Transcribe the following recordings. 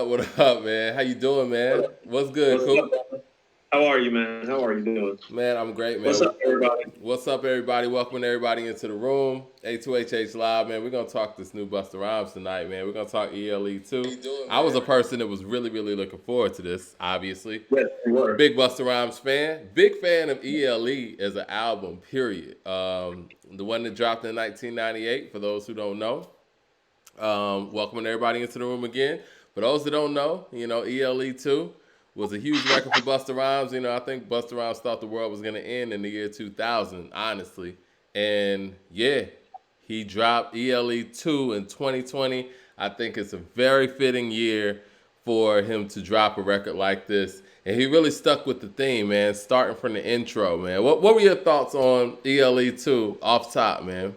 What up, man? How you doing, man? What's good, What's up, Coop? brother? How are you, man? How are you doing? Man, I'm great, What's man. up, everybody? What's up, everybody? Welcoming everybody into the room. A2HH Live, man. We're gonna talk this new Busta Rhymes tonight, man. We're gonna talk ELE too. I was a person that was really looking forward to this, obviously. Yes, we were. Big Busta Rhymes fan. Big fan of ELE as an album, period. The one that dropped in 1998, for those who don't know. Welcoming everybody into the room again. For those that don't know, ELE 2 was a huge record for Busta Rhymes. I think Busta Rhymes thought the world was going to end in the year 2000, honestly. And yeah, he dropped ELE 2 in 2020. I think it's a very fitting year for him to drop a record like this. And he really stuck with the theme, man, starting from the intro, man. What were your thoughts on ELE 2 off top, man?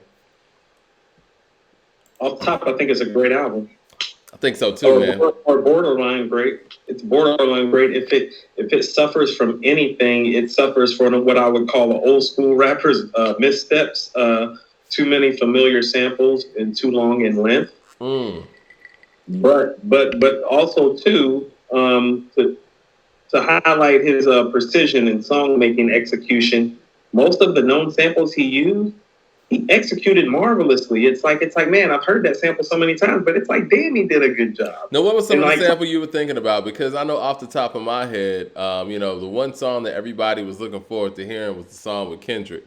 Off top, I think it's a great album. I think so too, man. Or borderline great. It's borderline great. If it suffers from anything, it suffers from what I would call the old school rappers missteps. Too many familiar samples and too long in length. Mm. But also too to highlight his precision in song making execution. Most of the known samples he used, he executed marvelously. It's like, man, I've heard that sample so many times, but it's like, damn, he did a good job. Now, what was some And of the like, sample you were thinking about? Because I know off the top of my head, the one song that everybody was looking forward to hearing was the song with Kendrick.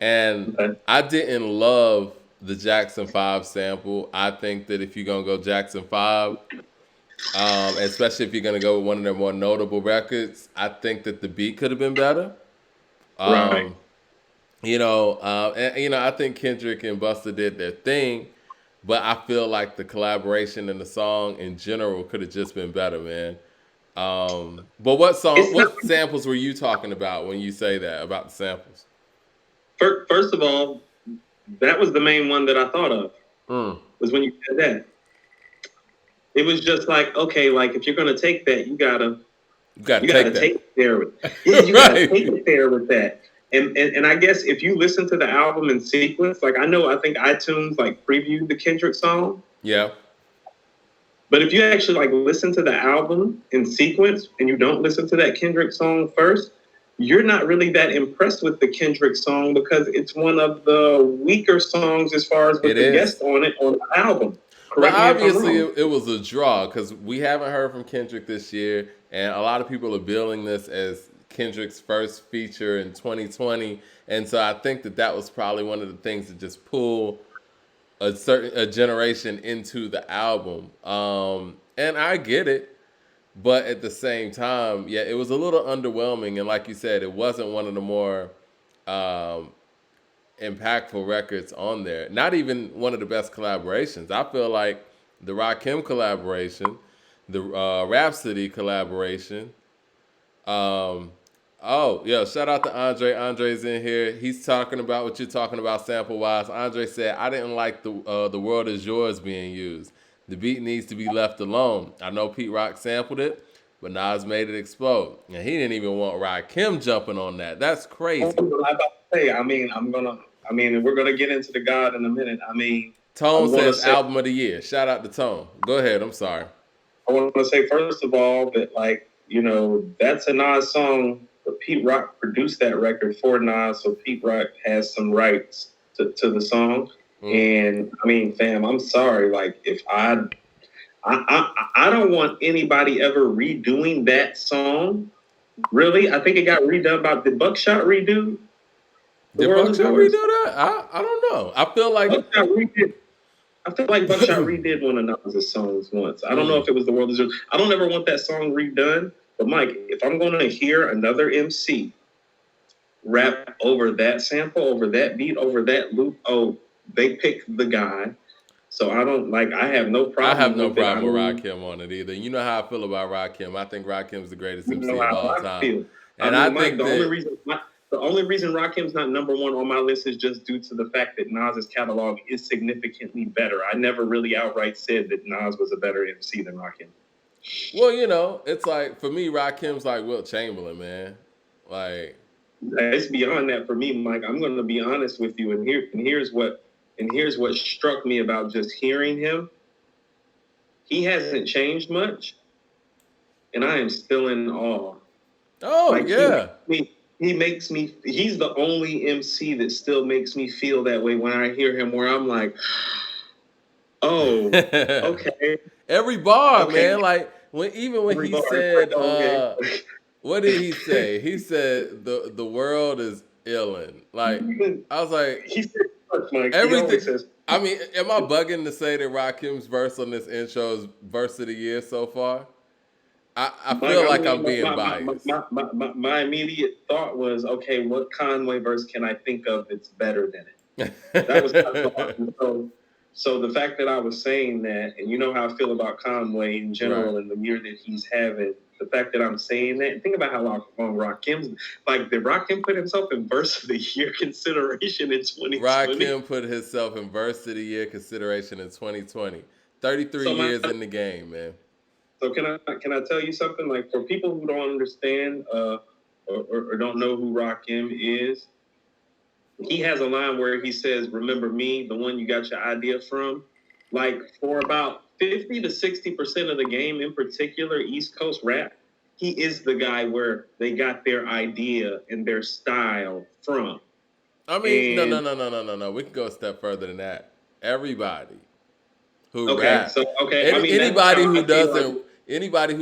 And Okay. I didn't love the Jackson 5 sample. I think that if you're going to go Jackson 5, especially if you're going to go with one of their more notable records, I think that the beat could have been better. Right. Um, I think Kendrick and Busta did their thing, but I feel like the collaboration and the song in general could have just been better, man. But It's not, what samples were you talking about when you say that about the samples? first of all, that was the main one that I thought of, Mm, was when you said that. It was just like, okay, like if you're gonna take that, you got to you gotta take take that, it there with yeah, you gotta take right? it there with that. And I guess if you listen to the album in sequence, like I think iTunes like previewed the Kendrick song. Yeah, But if you actually like listen to the album in sequence and you don't listen to that Kendrick song first, you're not really that impressed with the Kendrick song because it's one of the weaker songs as far as with it the guest is. on it on the album. But Correct me if I'm obviously, wrong. it was a draw because we haven't heard from Kendrick this year, and a lot of people are billing this as Kendrick's first feature in 2020, and so I think that that was probably one of the things that just pulled a generation into the album. And I get it, but at the same time, yeah, it was a little underwhelming, and like you said, it wasn't one of the more um, impactful records on there. Not even one of the best collaborations. I feel like the Rakim collaboration, the Rhapsody collaboration. Um, oh, yeah, shout out to Andre. Andre's in here. He's talking about what you're talking about sample wise. Andre said, I didn't like the World Is Yours being used. The beat needs to be left alone. I know Pete Rock sampled it, but Nas made it explode. And he didn't even want Rakim jumping on that. That's I'm crazy. about to say, we're gonna get into the God in a minute. Tone I'm gonna says say, album of the year. Shout out to Tone. Go ahead. I'm sorry. I want to say first of all that like that's a Nas song, but Pete Rock produced that record for Nas, so Pete Rock has some rights to the song. Mm. And fam, I'm sorry. Like if I don't want anybody ever redoing that song. Really, I think it got redone by the Buckshot redo. The Did World Is Buckshot redo Yours. that? I don't know. I feel like Buckshot redid. I feel like Buckshot redid one of Nas's songs once. I don't know mm, if it was The World Is Yours. I don't ever want that song redone. But Mike, if I'm going to hear another MC rap over that sample, over that beat, over that loop, oh, they picked the guy. So I don't like. I have no I have problem no with it. problem with Rakim on it either. You know how I feel about Rakim. I think Rakim's the greatest You know MC of how all I time. feel. And I Mike, think that the only reason Rakim's not number one on my list is just due to the fact that Nas's catalog is significantly better. I never really outright said that Nas was a better MC than Rakim. well, it's like for me, Rakim's like Wilt Chamberlain, man. Like It's beyond that for me, Mike. I'm going to be honest with you, here's what struck me about just hearing him. He hasn't changed much, and I am still in awe. Oh Like yeah. he makes me. He's the only MC that still makes me feel that way when I hear him. Where I'm like, oh, okay, Every bar, okay. man. Like when Every he bar, it's like, said, okay. what did he say? He said the world is illin'. Like I was like, He said, Mike. He everything. always says, I mean, am I bugging to say that Rakim's verse on this intro is verse of the year so far? I Mike. feel I like mean, I'm being biased. my immediate thought was, okay, what Conway verse can I think of that's better than it? That was my thought. And so the fact that I was saying that, and you know how I feel about Conway in general Right. and the year that he's having, the fact that I'm saying that, and think about how long Rakim's, like, did Rakim put himself in verse of the year consideration in 2020? Rakim put himself in verse of the year consideration in 2020. 33 So years in the game, man. So can I tell you something? Like, for people who don't understand or don't know who Rakim is, he has a line where he says, "Remember me, the one you got your idea from." Like, for about 50 to 60% of the game, in particular East Coast rap, he is the guy where they got their idea and their style from. I mean, no, no, And no, no, no, no, no. We can go a step further than that. Everybody who okay, rap, so okay, I mean that's anybody how who I feel like.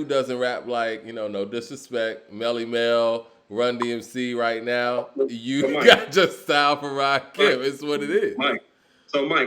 doesn't rap, like, no disrespect, Melly Mel, Run DMC right now, you So Mike, got just style for Mike, Rakim. It's what it is. Mike,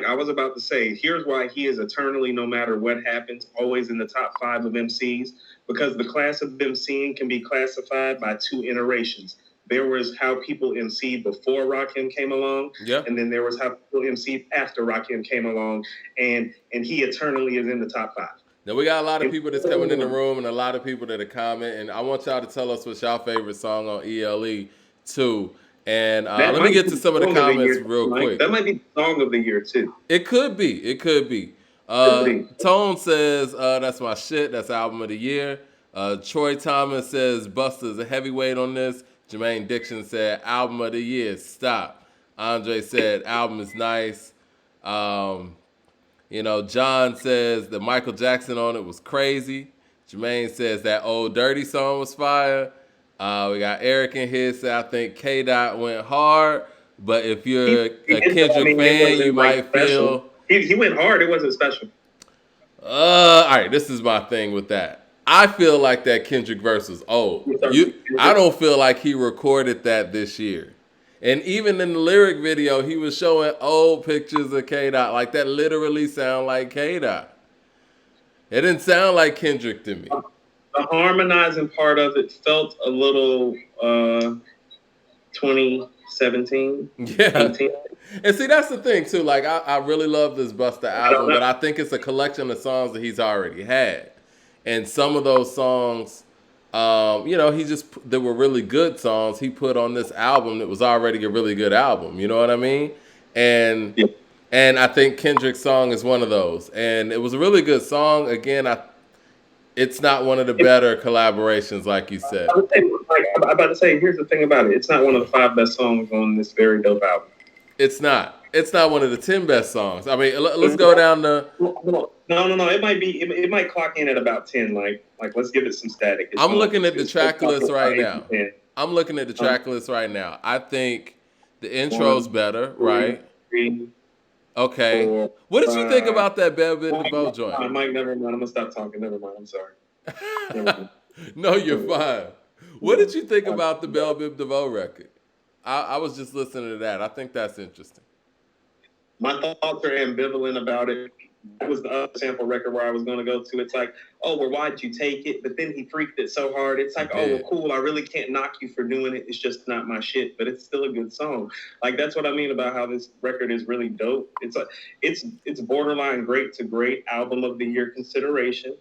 I was about to say, here's why he is eternally, no matter what happens, always in the top 5 of MCs, because the class of MCing can be classified by 2 iterations. There was how people MC'd before Rakim came along, Yeah. and then there was how people MC'd after Rakim came along, and he eternally is in the top 5. Now we got a lot of people that's coming in the room and a lot of people that are commenting. I want y'all to tell us what's y'all favorite song on ELE too. And let me get to some of the comments real quick. That might be the song of the year too. It could be. It could be. Tone says that's my shit. That's album of the year. Troy Thomas says Busta is a heavyweight on this. Jermaine Dixon said album of the year. Stop. Andre said album is nice. John says the Michael Jackson on it was crazy. Jermaine says that Old Dirty song was fire. We got Eric in here say I think K Dot went hard, but if you're a Kendrick fan, you might feel he went hard. It wasn't special. All right, this is my thing with that. I feel like that Kendrick verse is old. I don't feel like he recorded that this year. And even in the lyric video, he was showing old pictures of K-Dot. Like, that literally sound like K-Dot. It didn't sound like Kendrick to me. The harmonizing part of it felt a little 2017. Yeah. 18. And see, that's the thing, too. Like, I really love this Busta album, but I think it's a collection of songs that he's already had. And some of those songs, there were really good songs he put on this album that was already a really good album. You know what I mean? And I think Kendrick's song is one of those. And it was a really good song. Again, it's not one of the better collaborations, like you said. I'm about to say, here's the thing about it. It's not one of the 5 best songs on this very dope album. It's not. It's not one of the 10 best songs. I mean, let's go down to... No. It might be. It might clock in at about 10. Like let's give it some static. I'm looking at the track list right now. I think the intro's better, right? Okay. What did you think about that Bell Bit DeVoe joint? Mike, never mind. I'm gonna stop talking. Never mind. I'm sorry. No, you're fine. What did you think about the Bell Bib DeVoe record? I was just listening to that. I think that's interesting. My thoughts are ambivalent about it. That was the other sample record where I was going to go to. It's like, oh, well, why'd you take it? But then he freaked it so hard. It's like, oh, well, cool. I really can't knock you for doing it. It's just not my shit, but it's still a good song. Like, that's what I mean about how this record is really dope. It's borderline great to great album of the year consideration,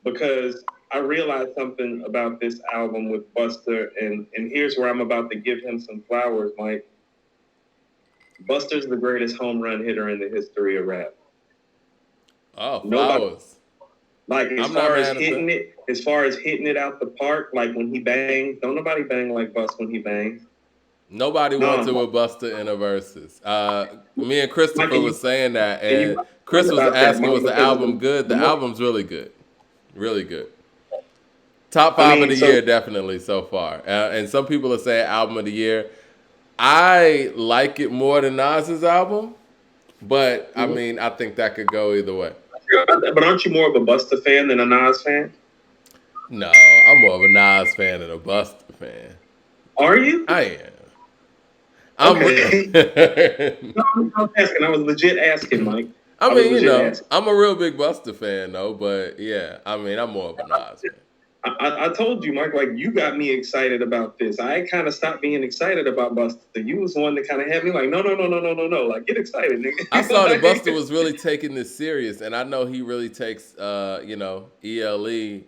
because I realized something about this album with Busta, and here's where I'm about to give him some flowers, Mike. Busta's the greatest home run hitter in the history of rap. Oh, flowers. Like, as far as hitting it out the park, like when he bangs, don't nobody bang like Busta when he bangs. Nobody wants it with Busta in a verses. Me and Christopher was saying that, and Chris was asking, was the album good? The album's really good. Really good. Top I five of mean, the so year, definitely so far. And some people are saying album of the year. I like it more than Nas's album, but I mhm. mean, I think that could go either way. But aren't you more of a Busta fan than a Nas fan? No, I'm more of a Nas fan than a Busta fan. Are you? I am. I'm. Okay. No, I was asking. I was legit asking, Mike. I I was mean, legit asking. I'm a real big Busta fan though, but yeah, I mean, I'm more of a Nas fan. I told you, Mike, like you got me excited about this. I kind of stopped being excited about Busta. You was the one that kind of had me like, no, no, no, no, no, no, no. Like, get excited, I nigga. saw that Busta Like, was really taking this serious, and I know he really takes, ELE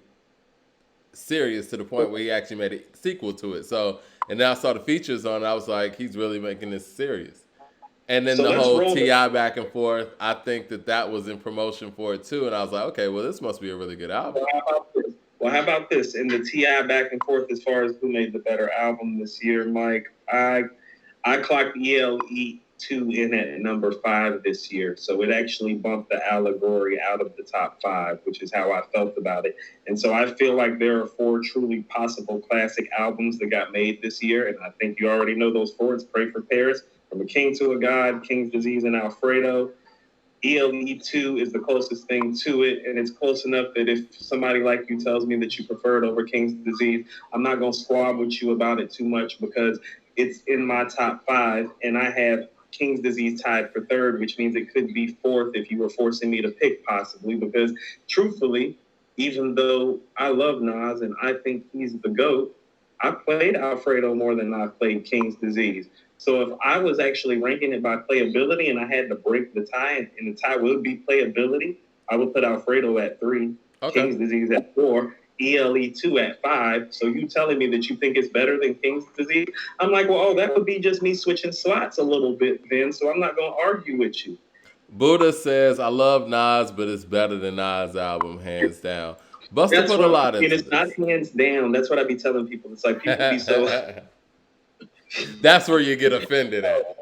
serious to the point where he actually made a sequel to it. So, and then I saw the features on it, I was like, he's really making this serious. And then so the let's whole roll it. Ti back and forth, I think that was in promotion for it too, and I was like, okay, well, this must be a really good album. Well, how about this? Well, how about this? In the Ti back and forth as far as who made the better album this year, Mike, I clocked ELE 2 in at number 5 this year. So it actually bumped the Allegory out of the top 5, which is how I felt about it. And so I feel like there are 4 truly possible classic albums that got made this year. And I think you already know those 4. It's Pray for Paris, From a King to a God, King's Disease, and Alfredo. ELE 2 is the closest thing to it, and it's close enough that if somebody like you tells me that you prefer it over King's Disease, I'm not going to squab with you about it too much because it's in my top 5, and I have King's Disease tied for 3rd, which means it could be 4th if you were forcing me to pick possibly, because truthfully, even though I love Nas and I think he's the GOAT, I played Alfredo more than I played King's Disease. So if I was actually ranking it by playability and I had to break the tie, and the tie would be playability, I would put Alfredo at 3, Okay. King's Disease at 4, ELE 2 at 5. So you telling me that you think it's better than King's Disease? I'm like, well, that would be just me switching slots a little bit then. So I'm not going to argue with you. Buddha says, I love Nas, but it's better than Nas' album, hands down. Busta That's put a what, lot and into it's not this. hands down. That's what I be telling people. It's like people be so. That's where you get offended at.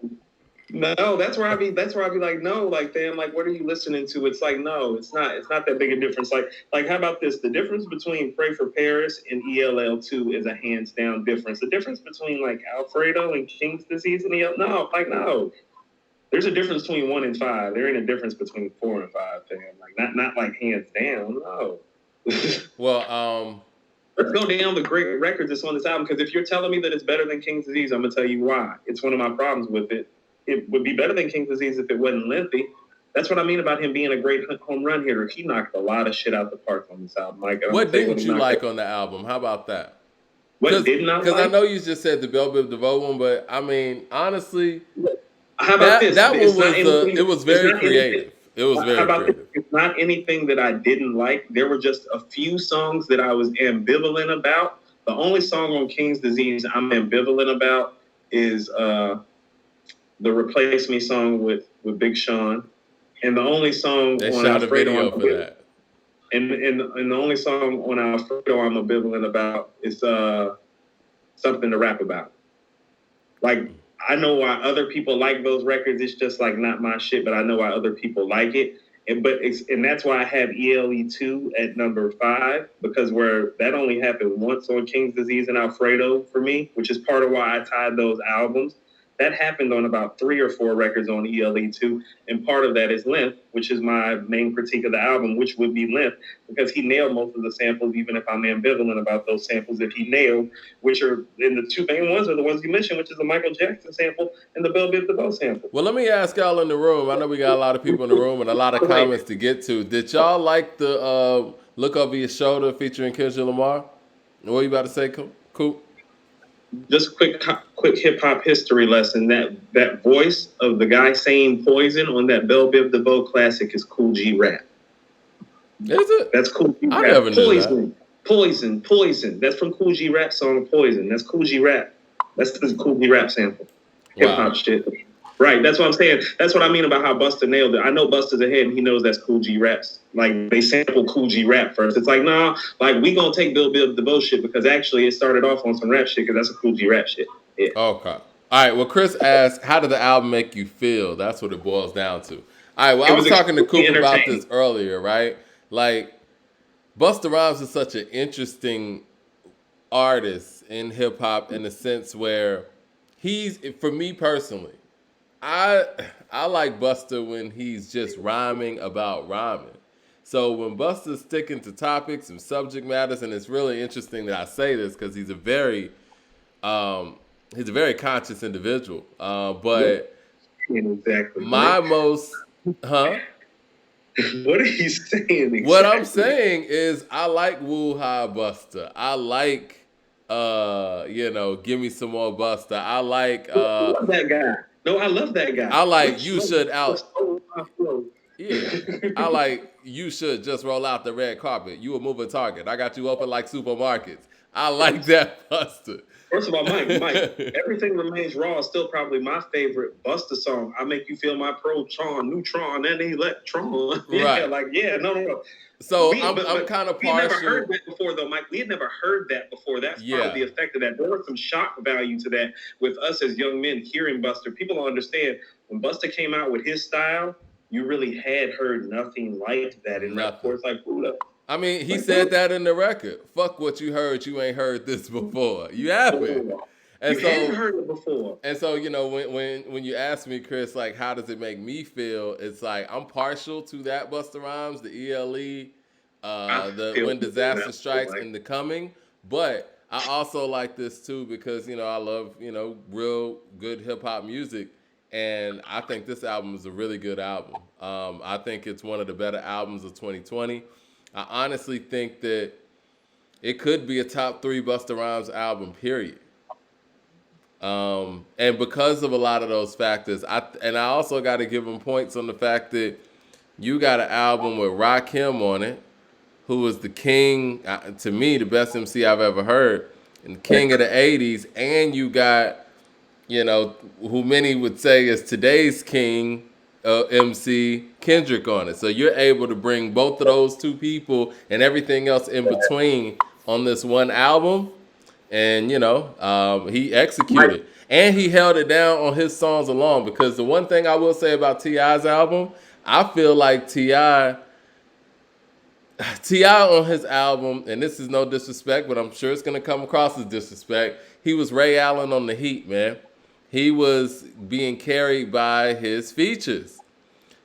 No, that's where I be like, no, like damn, like what are you listening to? It's like, no, it's not that big a difference. Like how about this? The difference between Pray for Paris and ELL 2 is a hands down difference. The difference between like Alfredo and King's Disease and no. There's a difference between 1 and 5. There ain't a difference between 4 and 5, fam. Like not like hands down, no. Well, Let's go down the great records that's on this album, because if you're telling me that it's better than King's Disease, I'm gonna tell you why. It's one of my problems with it. It would be better than King's Disease if it wasn't lengthy. That's what I mean about him being a great home run hitter. He knocked a lot of shit out the park on this album, Mike. And what didn't you like on the album? How about that? What did not Because I like? know you just said the Bell Biv DeVoe one, but I mean, honestly, How about that this? that It's one not was anything. it was It's very not anything. creative. It was How very about this? creative. It's not anything that I didn't like. There were just a few songs that I was ambivalent about. The only song on King's Disease I'm ambivalent about is the Replace Me song with Big Sean. And the only song They on shot a Alfredo video for that. and the only song on Alfredo I'm ambivalent about is Something to Rap About. Like, I know why other people like those records. It's just like not my shit, but I know why other people like it. And that's why I have ELE 2 at number 5, because where that only happened once on King's Disease and Alfredo for me, which is part of why I tied those albums. That happened on about 3 or 4 records on ELE 2, and part of that is length, which is my main critique of the album, which would be length, because he nailed most of the samples, even if I'm ambivalent about those samples that he nailed, which are, and the 2 main ones are the ones you mentioned, which is the Michael Jackson sample and the Bell Biv DeVoe sample. Well, let me ask y'all in the room. I know we got a lot of people in the room and a lot of comments to get to. Did y'all like the Look Over Your Shoulder featuring Kendrick Lamar? What you about to say, Coop? Just quick hip hop history lesson. That voice of the guy saying "Poison" on that Bell Biv DeVoe classic is Cool G Rap. Is it? That's Cool G Rap. I never knew Poison, Poison. That's from Cool G Rap song Poison. That's Cool G Rap. That's the Cool G Rap sample. Hip hop shit. Right. That's what I'm saying. That's what I mean about how Busta nailed it. I know Busta's ahead and he knows that's Cool G Raps. Like, they sample Cool G Rap first. It's like, nah, like, we gonna take Bill DeVoe shit because actually it started off on some rap shit because that's a Cool G Rap shit. Yeah. Okay. All right. Well, Chris asked, how did the album make you feel? That's what it boils down to. All right. Well, I was talking to Coop about this earlier, right? Like, Busta Rhymes is such an interesting artist in hip hop in the sense where he's, for me personally, I I like Busta when he's just rhyming about rhyming. So when Busta's sticking to topics and subject matters, and it's really interesting that I say this because um, he's a very conscious individual. But Exactly, my Mike. most, huh? What are you saying What I'm exactly? saying is I like Woo Ha Busta. I like give me some more Busta. I love that guy. No, I love that guy. I like Which you one should was out so my flow? yeah. I like you should just roll out the red carpet. You a moving target. I got you open like supermarkets. I like that Busta. First of all, Mike, Everything Remains Raw is still probably my favorite Busta song. I make you feel my proton, neutron, and electron. Yeah, Right. no. So We, I'm but kind of we had never heard partial. that before, though, Mike. We had never heard that before. That's part of Yeah. the effect of that. There was some shock value to that with us as young men hearing Buster. People don't understand when Buster came out with his style. You really had heard nothing like that in rap. Nothing. It's like, hold up. I mean, he Like, said that in the record. Fuck what you heard. You ain't heard this before. You haven't. And you hadn't so heard it before. And so, when you ask me, Chris, like, how does it make me feel? It's like I'm partial to that Busta Rhymes, the ELE, the When Disaster Strikes and the Coming. But I also like this too because I love real good hip hop music, and I think this album is a really good album. I think it's one of the better albums of 2020. I honestly think that it could be a top three Busta Rhymes album. Period. And because of a lot of those factors, I also got to give him points on the fact that you got an album with Rakim on it, who was the king, to me, the best MC I've ever heard, and the king of the '80s, and you got, who many would say is today's king, MC Kendrick on it. So you're able to bring both of those two people and everything else in between on this one album, and he executed, and he held it down on his songs alone. Because the one thing I will say about Ti's album, I feel like Ti on his album, and this is no disrespect, but I'm sure it's gonna come across as disrespect. He was Ray Allen on the Heat, man. He was being carried by his features.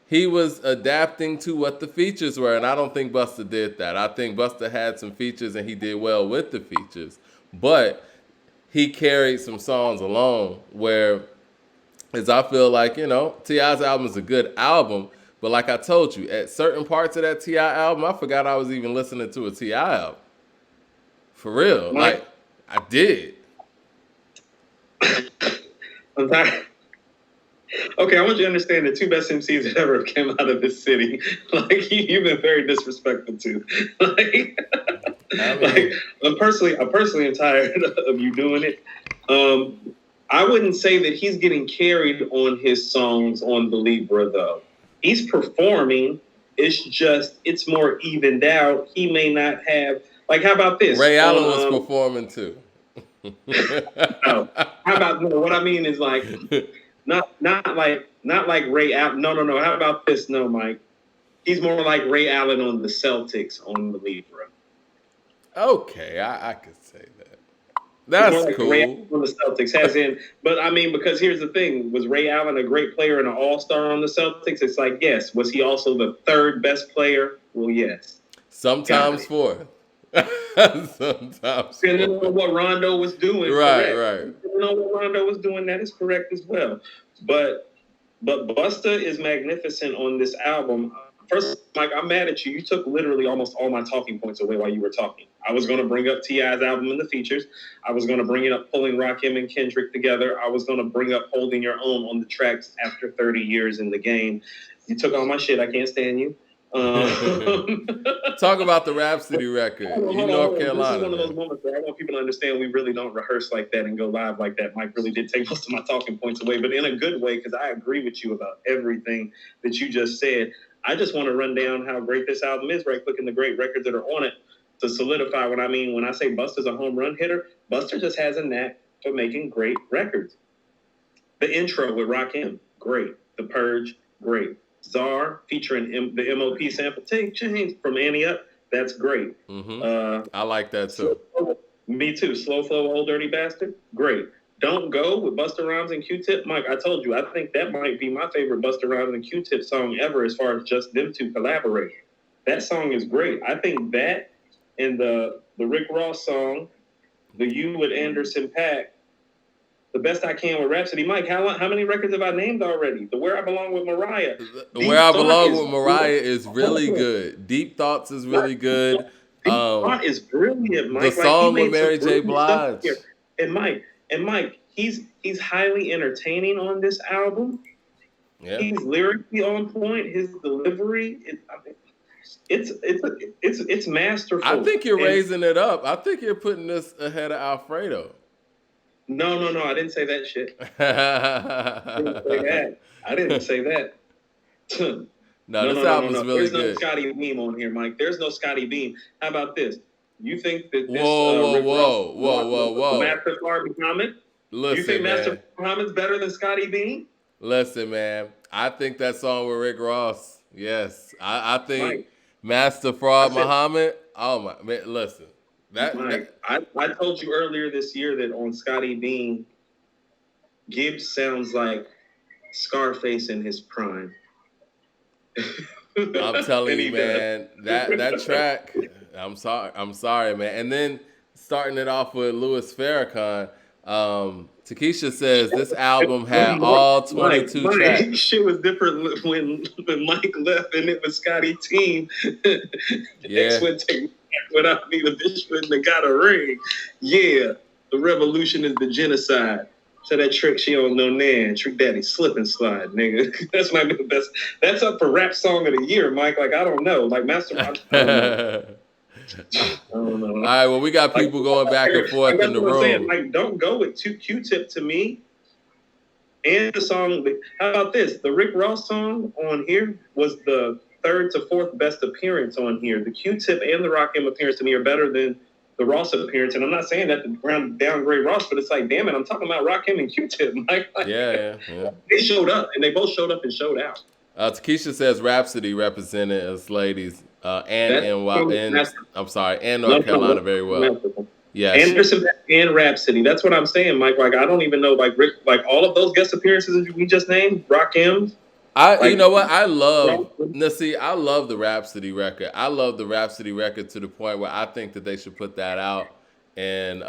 He was adapting to what the features were, and I don't think Busta did that. I think Busta had some features, and he did well with the features, but he carried some songs alone. Whereas I feel like Ti's album is a good album, but like I told you, at certain parts of that Ti album, I forgot I was even listening to a Ti album. For real, Mike, like I did. I'm tired. Okay, I want you to understand the two best MCs that ever came out of this city. Like you've been very disrespectful to. Like, I mean, like I'm personally am tired of you doing it. I wouldn't say that he's getting carried on his songs on the Libra though. He's performing. It's more evened out. He may not have like how about this? Ray Allen was performing too. No. How about no? What I mean is like not like Ray Allen. No. How about this? No, Mike. He's more like Ray Allen on the Celtics on the Libra. Okay, I could say that. That's like cool. Ray Allen on the Celtics has in, but I mean because here's the thing: was Ray Allen a great player and an All-Star on the Celtics? It's like yes. Was he also the third best player? Well, yes. Sometimes fourth. Sometimes. Depending on what Rondo was doing. Right, correct. right. Depending on what Rondo was doing, that is correct as well. But Busta is magnificent on this album. First, Mike, I'm mad at you. You took literally almost all my talking points away while you were talking. I was going to bring up T.I.'s album and the features. I was going to bring it up pulling Rakim and Kendrick together. I was going to bring up Holding Your Own on the tracks after 30 years in the game. You took all my shit. I can't stand you. Talk about the Rhapsody record. North Carolina. This is one of those moments where I want people to understand we really don't rehearse like that and go live like that. Mike really did take most of my talking points away, but in a good way because I agree with you about everything that you just said. I just want to run down how great this album is right quick and the great records that are on it to solidify what I mean. When I say Busta's a home run hitter, Busta just has a knack for making great records. The intro with Rakim, great. The Purge, great. Czar featuring the MOP sample, Take Change from Annie Up, that's great. Mm-hmm. I like that too. Me too. Slow Flow, Old Dirty Bastard. Great. Don't Go with Busta Rhymes and Q-Tip. Mike, I told you, I think that might be my favorite Busta Rhymes and Q-Tip song ever as far as just them two collaborating. That song is great. I think that and the Rick Ross song, the You with Anderson .Paak, The Best I Can with Rhapsody. Mike, how many records have I named already? The Where I Belong with Mariah. Where I Belong with Mariah is really good. Deep Thoughts is really good. Deep Thought is brilliant, Mike. The song with made some Mary J. brilliant stuff Blige. here. And Mike, he's highly entertaining on this album. Yeah. He's lyrically on point. His delivery, it's masterful. I think you're raising it up. I think you're putting this ahead of Alfredo. No, I didn't say that shit. I didn't say that. No, this album's really good. There's good. No Scotty Beam on here, Mike. There's no Scotty Beam. How about this? You think that this whoa. Master Far Muhammad? Listen, you think man. Master Muhammad's better than Scotty Beam? Listen, man. I think that song with Rick Ross. Yes, I think Mike, Master Fraud Muhammad. Oh my man, listen. I told you earlier this year that on Scotty Beam, Gibbs sounds like Scarface in his prime. I'm telling you, man, that track. I'm sorry, man. And then starting it off with Louis Farrakhan. Takesha says this album had all 22 tracks. Shit was different when Mike left and it was Scotty Team. Yeah. Without me, the bitch wouldn't have got a ring. Yeah, the revolution is the genocide. So that trick she don't know nan. Trick Daddy slip and slide, nigga. That's my best. That's up for rap song of the year, Mike. Like I don't know. Like Master. I don't know. All right, well, we got people going back and forth in the room. Saying, like, don't go with Q-Tip to me. And the song, how about this? The Rick Ross song on here was the third to fourth best appearance on here. The Q-Tip and the Rakim appearance to me are better than the Ross appearance. And I'm not saying that to downgrade Ross, but it's like, damn it, I'm talking about Rakim and Q-Tip. Yeah. They showed up, and they both showed up and showed out. Takesha says Rhapsody represented us ladies and North Carolina very well. Yeah, Anderson and Rhapsody. That's what I'm saying, Mike. Like I don't even know, like Rick, like all of those guest appearances we just named, Rakim. You know what? I love the Rhapsody record. I love the Rhapsody record to the point where I think that they should put that out and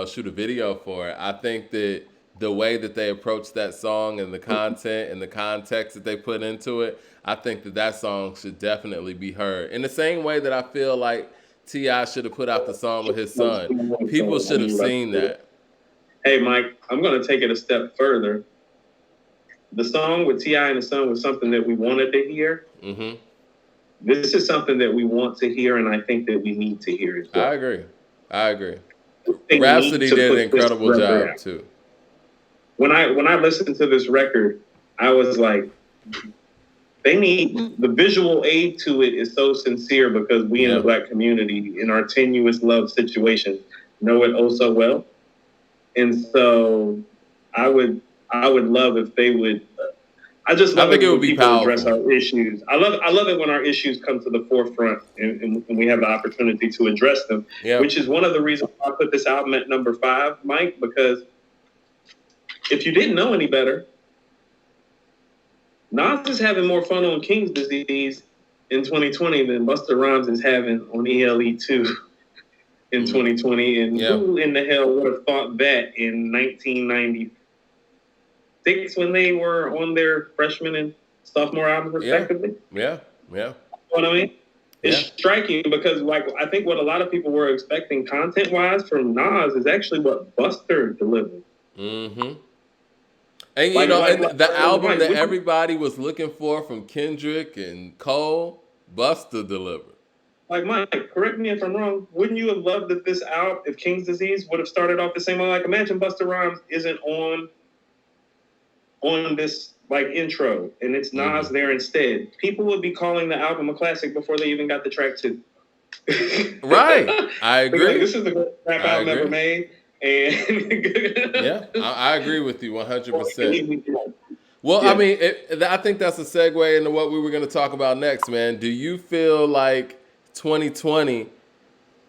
shoot a video for it. I think that the way that they approach that song and the content and the context that they put into it, I think that song should definitely be heard. In the same way that I feel like T.I. should have put out the song with his son. People should have seen that. Hey, Mike, I'm going to take it a step further. The song with T.I. and his son was something that we wanted to hear. Mm-hmm. This is something that we want to hear, and I think that we need to hear as well. I agree. Rhapsody did an incredible job, too. When I listened to this record, I was like, they need the visual aid to it is so sincere because we in the Black community in our tenuous love situation know it oh so well, and so I would love if they would. I think it would be powerful. Address our issues. I love it when our issues come to the forefront and we have the opportunity to address them. Yeah. Which is one of the reasons I put this album at number 5, Mike, because if you didn't know any better, Nas is having more fun on King's Disease in 2020 than Busta Rhymes is having on ELE 2 in 2020. And who in the hell would have thought that in 1996 when they were on their freshman and sophomore albums respectively? Yeah. You know what I mean? It's striking because, like, I think what a lot of people were expecting content-wise from Nas is actually what Busta delivered. Mm-hmm. And the album that everybody was looking for from Kendrick and Cole, Busta delivered. Like, Mike, correct me if I'm wrong. Wouldn't you have loved that this album, if King's Disease would have started off the same way? Like, imagine Busta Rhymes isn't on this like intro, and it's Nas there instead. People would be calling the album a classic before they even got the track 2. Right, I agree. Like, this is the best rap album ever made. And I agree with you 100%. Well, I mean, I think that's a segue into what we were going to talk about next, man. Do you feel like 2020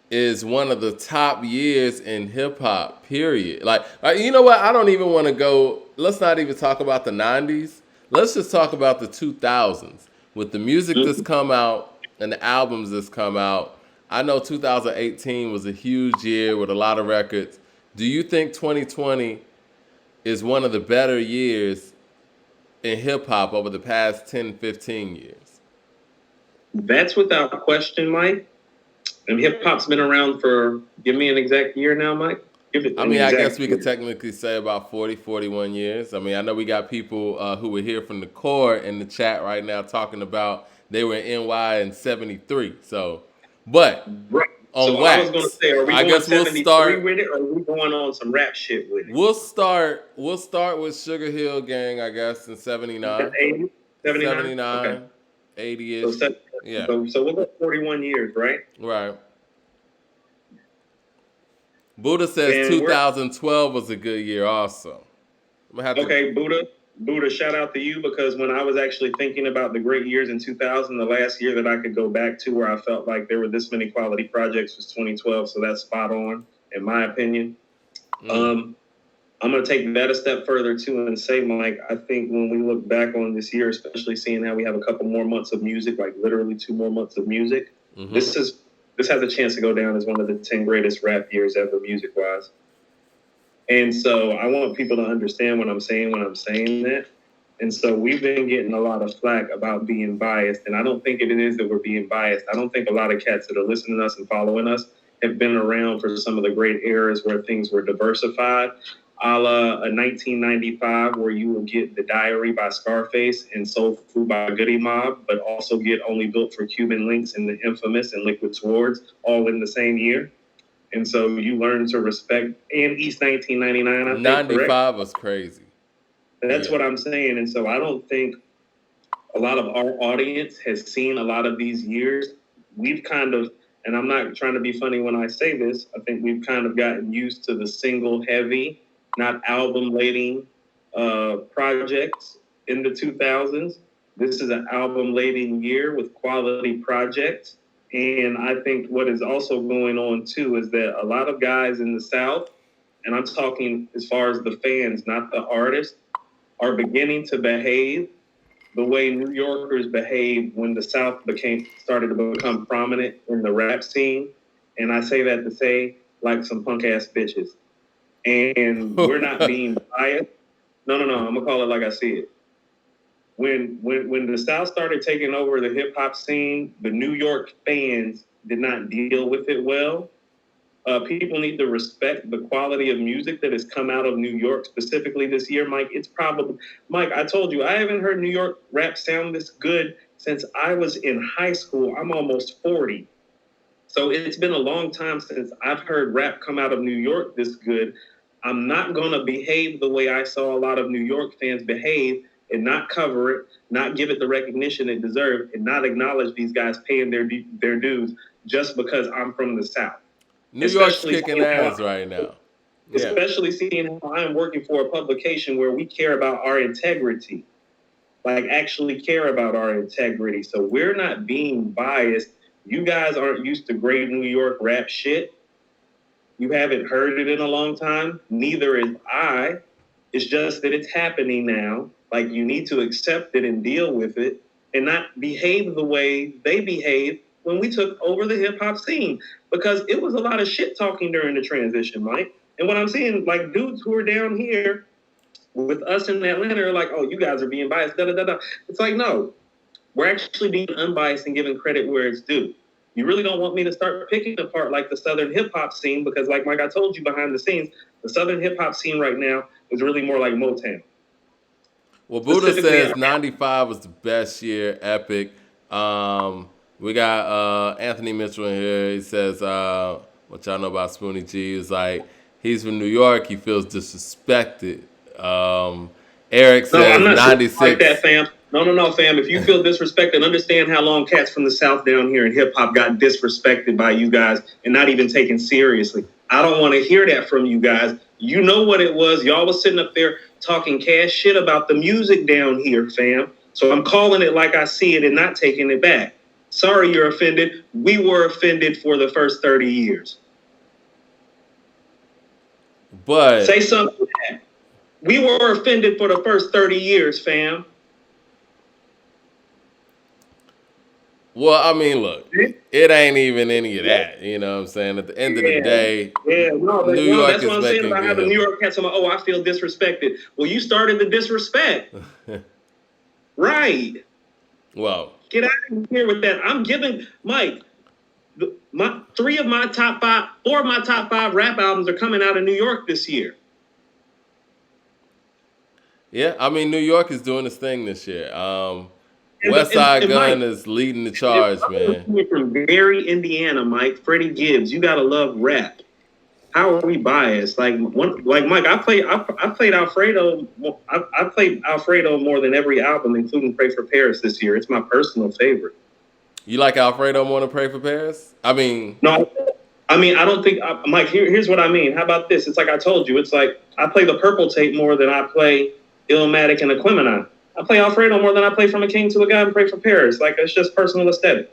is one of the top years in hip hop. Period. Like, you know what? I don't even want to go. Let's not even talk about the '90s. Let's just talk about the 2000s with the music that's Mhm. come out and the albums that's come out. I know 2018 was a huge year with a lot of records. Do you think 2020 is one of the better years in hip hop over the past 10, 15 years? That's without question, Mike. And hip hop's been around for, give me an exact year now, Mike. Give it I an mean, I guess exact we could year. technically say about 40, 41 years. I mean, I know we got people who were here from the core in the chat right now talking about they were in NY in 73. So, but Right. on So I was going to wax, say, are we I going guess we'll 73 start. with it, or are we going on some rap shit with it? We'll start with Sugar Hill Gang, I guess, in That's 79, 80, 79? Okay. 79, 80 So, ish. Yeah, so we'll go 41 years, right? right. Buddha says And we're 2012 was a good year, also. I'm gonna have to. okay, Buddha. Buddha, shout out to you, because when I was actually thinking about the great years in 2000, the last year that I could go back to where I felt like there were this many quality projects was 2012. So that's spot on, in my opinion. Mm, Um, I'm going to take that a step further too and say, Mike, I think when we look back on this year, especially seeing how we have a couple more months of music, like literally 2 more months of music, mm-hmm. this has a chance to go down as one of the 10 greatest rap years ever, music wise. And so I want people to understand what I'm saying when I'm saying that. And so we've been getting a lot of flack about being biased. And I don't think it is that we're being biased. I don't think a lot of cats that are listening to us and following us have been around for some of the great eras where things were diversified, a la a 1995, where you will get The Diary by Scarface and Soul Food by Goody Mob, but also get Only Built for Cuban Links and The Infamous and Liquid Swords all in the same year. And so you learn to respect, and East 1999, I think, correct? 95 was crazy. That's Yeah. what I'm saying. And so I don't think a lot of our audience has seen a lot of these years. We've kind of, and I'm not trying to be funny when I say this, I think we've kind of gotten used to the single heavy, not album laden projects in the 2000s. This is an album laden year with quality projects. And I think what is also going on too is that a lot of guys in the South, and I'm talking as far as the fans, not the artists, are beginning to behave the way New Yorkers behaved when the South started to become prominent in the rap scene. And I say that to say, like some punk ass bitches. And we're not being biased. No. I'm gonna call it like I see it. When the South started taking over the hip hop scene, the New York fans did not deal with it well. People need to respect the quality of music that has come out of New York specifically this year, Mike. It's probably, Mike, I told you, I haven't heard New York rap sound this good since I was in high school. I'm almost 40. So it's been a long time since I've heard rap come out of New York this good. I'm not going to behave the way I saw a lot of New York fans behave and not cover it, not give it the recognition it deserves, and not acknowledge these guys paying their dues just because I'm from the South. New York's Especially kicking seeing ass how, right now. Yeah. especially seeing how I'm working for a publication where we care about our integrity, like actually care about our integrity. So we're not being biased. You guys aren't used to great New York rap shit. You haven't heard it in a long time. Neither is I. It's just that it's happening now. Like you need to accept it and deal with it and not behave the way they behaved when we took over the hip hop scene. Because it was a lot of shit talking during the transition, Mike. And what I'm seeing, like dudes who are down here with us in Atlanta are like, oh, you guys are being biased, da da da da. It's like, no, we're actually being unbiased and giving credit where it's due. You really don't want me to start picking apart like the Southern hip hop scene because, like Mike, I told you behind the scenes, the Southern hip hop scene right now is really more like Motown. Well, Buddha Specifically, says 95 was the best year, epic. We got Anthony Mitchell in here. He says, what y'all know about Spoonie G is like, he's from New York. He feels disrespected. Eric no, I'm says not like that, 96. fam. No, fam. If you feel disrespected, understand how long cats from the South down here in hip hop got disrespected by you guys and not even taken seriously. I don't want to hear that from you guys. You know what it was. Y'all was sitting up there talking cash shit about the music down here, fam. So I'm calling it like I see it and not taking it back. Sorry you're offended. We were offended for the first 30 years. But say something. We were offended for the first 30 years, fam. Well, I mean, look, it ain't even any of that. You know what I'm saying? At the end of the day, New York that's is what I'm saying making about good having New hip York cats. Oh, I feel disrespected. Well, you started the disrespect. Right. Well, get out of here with that. I'm giving Mike. Four of my top five rap albums are coming out of New York this year. Yeah, I mean, New York is doing its thing this year. West Side Gun is leading the charge, man. From Gary, Indiana, Mike, Freddie Gibbs, you gotta love rap. How are we biased? Like Mike, I played Alfredo. I played Alfredo more than every album, including Pray for Paris this year. It's my personal favorite. You like Alfredo more than Pray for Paris? I mean, no. I mean, I don't think Mike. Here's what I mean. How about this? It's like I told you. It's like I play the Purple Tape more than I play Illmatic and Aquemini. I play Alfredo more than I play From a King to a God and Pray for Paris. Like, it's just personal aesthetic.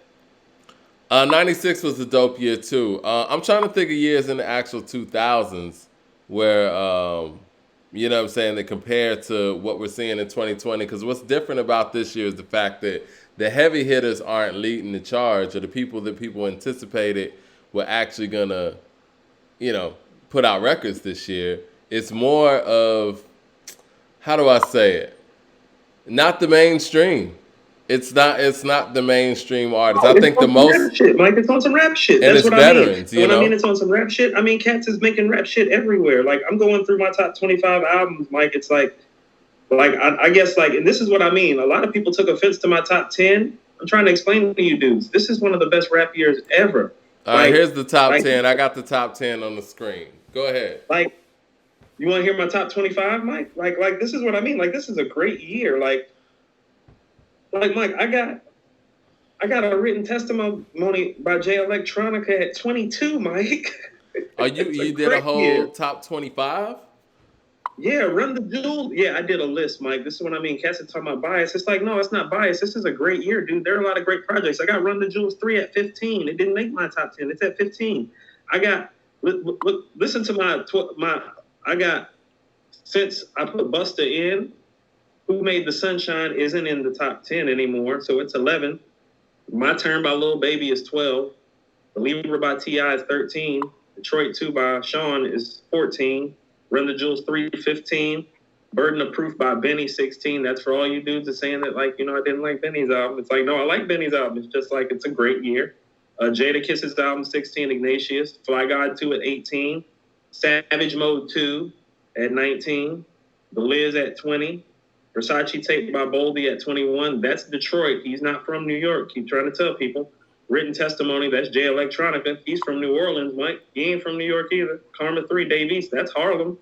96 was a dope year, too. I'm trying to think of years in the actual 2000s where, you know what I'm saying, they compare to what we're seeing in 2020. Because what's different about this year is the fact that the heavy hitters aren't leading the charge, or the people that people anticipated were actually going to, you know, put out records this year. It's more of, how do I say it? Not the mainstream. It's not the mainstream artist. I think the most rap shit, Mike. It's on some rap shit. And that's it's what veterans. I mean. I mean it's on some rap shit, I mean Cats is making rap shit everywhere. Like, I'm going through my top 25 albums, Mike. It's like I guess, like, and this is what I mean. A lot of people took offense to my top 10. I'm trying to explain to you dudes. This is one of the best rap years ever. All right, here's the top 10. I got the top 10 on the screen. Go ahead. Like, you want to hear my top 25, Mike? Like this is what I mean. Like, this is a great year. Like Mike, I got a written testimony by Jay Electronica at 22, Mike. Oh, you did a whole top 25? Yeah, Run the Jewels. Yeah, I did a list, Mike. This is what I mean. Cats are talking about bias. It's like, no, it's not bias. This is a great year, dude. There are a lot of great projects. I got Run the Jewels 3 at 15. It didn't make my top 10. It's at 15. I got, look, listen to my, I got, since I put Busta in, Who Made the Sunshine isn't in the top 10 anymore, so it's 11. My Turn by Lil Baby is 12. Believer by T.I. is 13. Detroit 2 by Sean is 14. Run the Jewels 3, 15. Burden of Proof by Benny, 16. That's for all you dudes that saying that, like, you know, I didn't like Benny's album. It's like, no, I like Benny's album. It's just like, it's a great year. Jadakiss album, 16. Ignatius. Fly God 2 at 18. Savage Mode 2 at 19. The Liz at 20. Versace Tape by Boldy at 21. That's Detroit. He's not from New York. Keep trying to tell people. Written Testimony, that's Jay Electronica. He's from New Orleans, Mike. He ain't from New York either. Karma 3, Dave East, that's Harlem.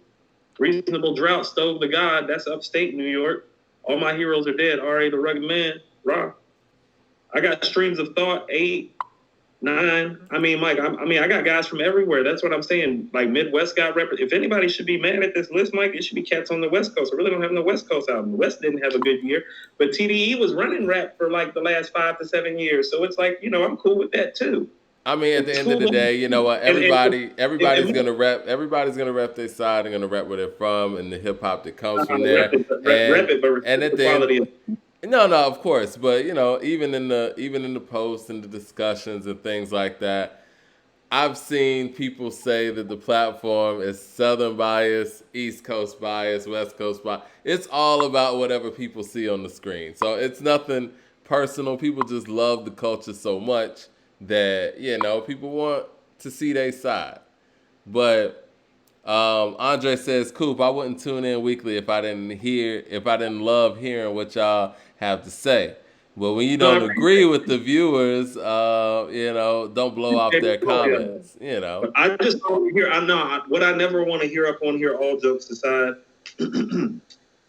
Reasonable Drought, Stove the God, that's upstate New York. All My Heroes Are Dead, R.A. the Rugged Man, Rock. I got Streams of Thought, 8, 9. I mean, Mike, I got guys from everywhere. That's what I'm saying. Like, Midwest got if anybody should be mad at this list, Mike, it should be cats on the West Coast. I really don't have no West Coast album. The West didn't have a good year, but TDE was running rap for like the last 5 to 7 years. So it's like, you know, I'm cool with that too. I mean, at the end of the day, you know what? Everybody's gonna rep. Everybody's gonna rep their side and gonna rep where they're from and the hip hop that comes from there. And at the end, no, of course, but you know, even in the posts and the discussions and things like that, I've seen people say that the platform is Southern bias, East Coast bias, West Coast bias. It's all about whatever people see on the screen. So it's nothing personal. People just love the culture so much that, you know, people want to see their side. But Andre says, Coop, I wouldn't tune in weekly if I didn't love hearing what y'all have to say. Well, when you don't agree with the viewers, you know, don't blow off their comments, you know. But I just don't hear, what I never want to hear up on here, all jokes aside,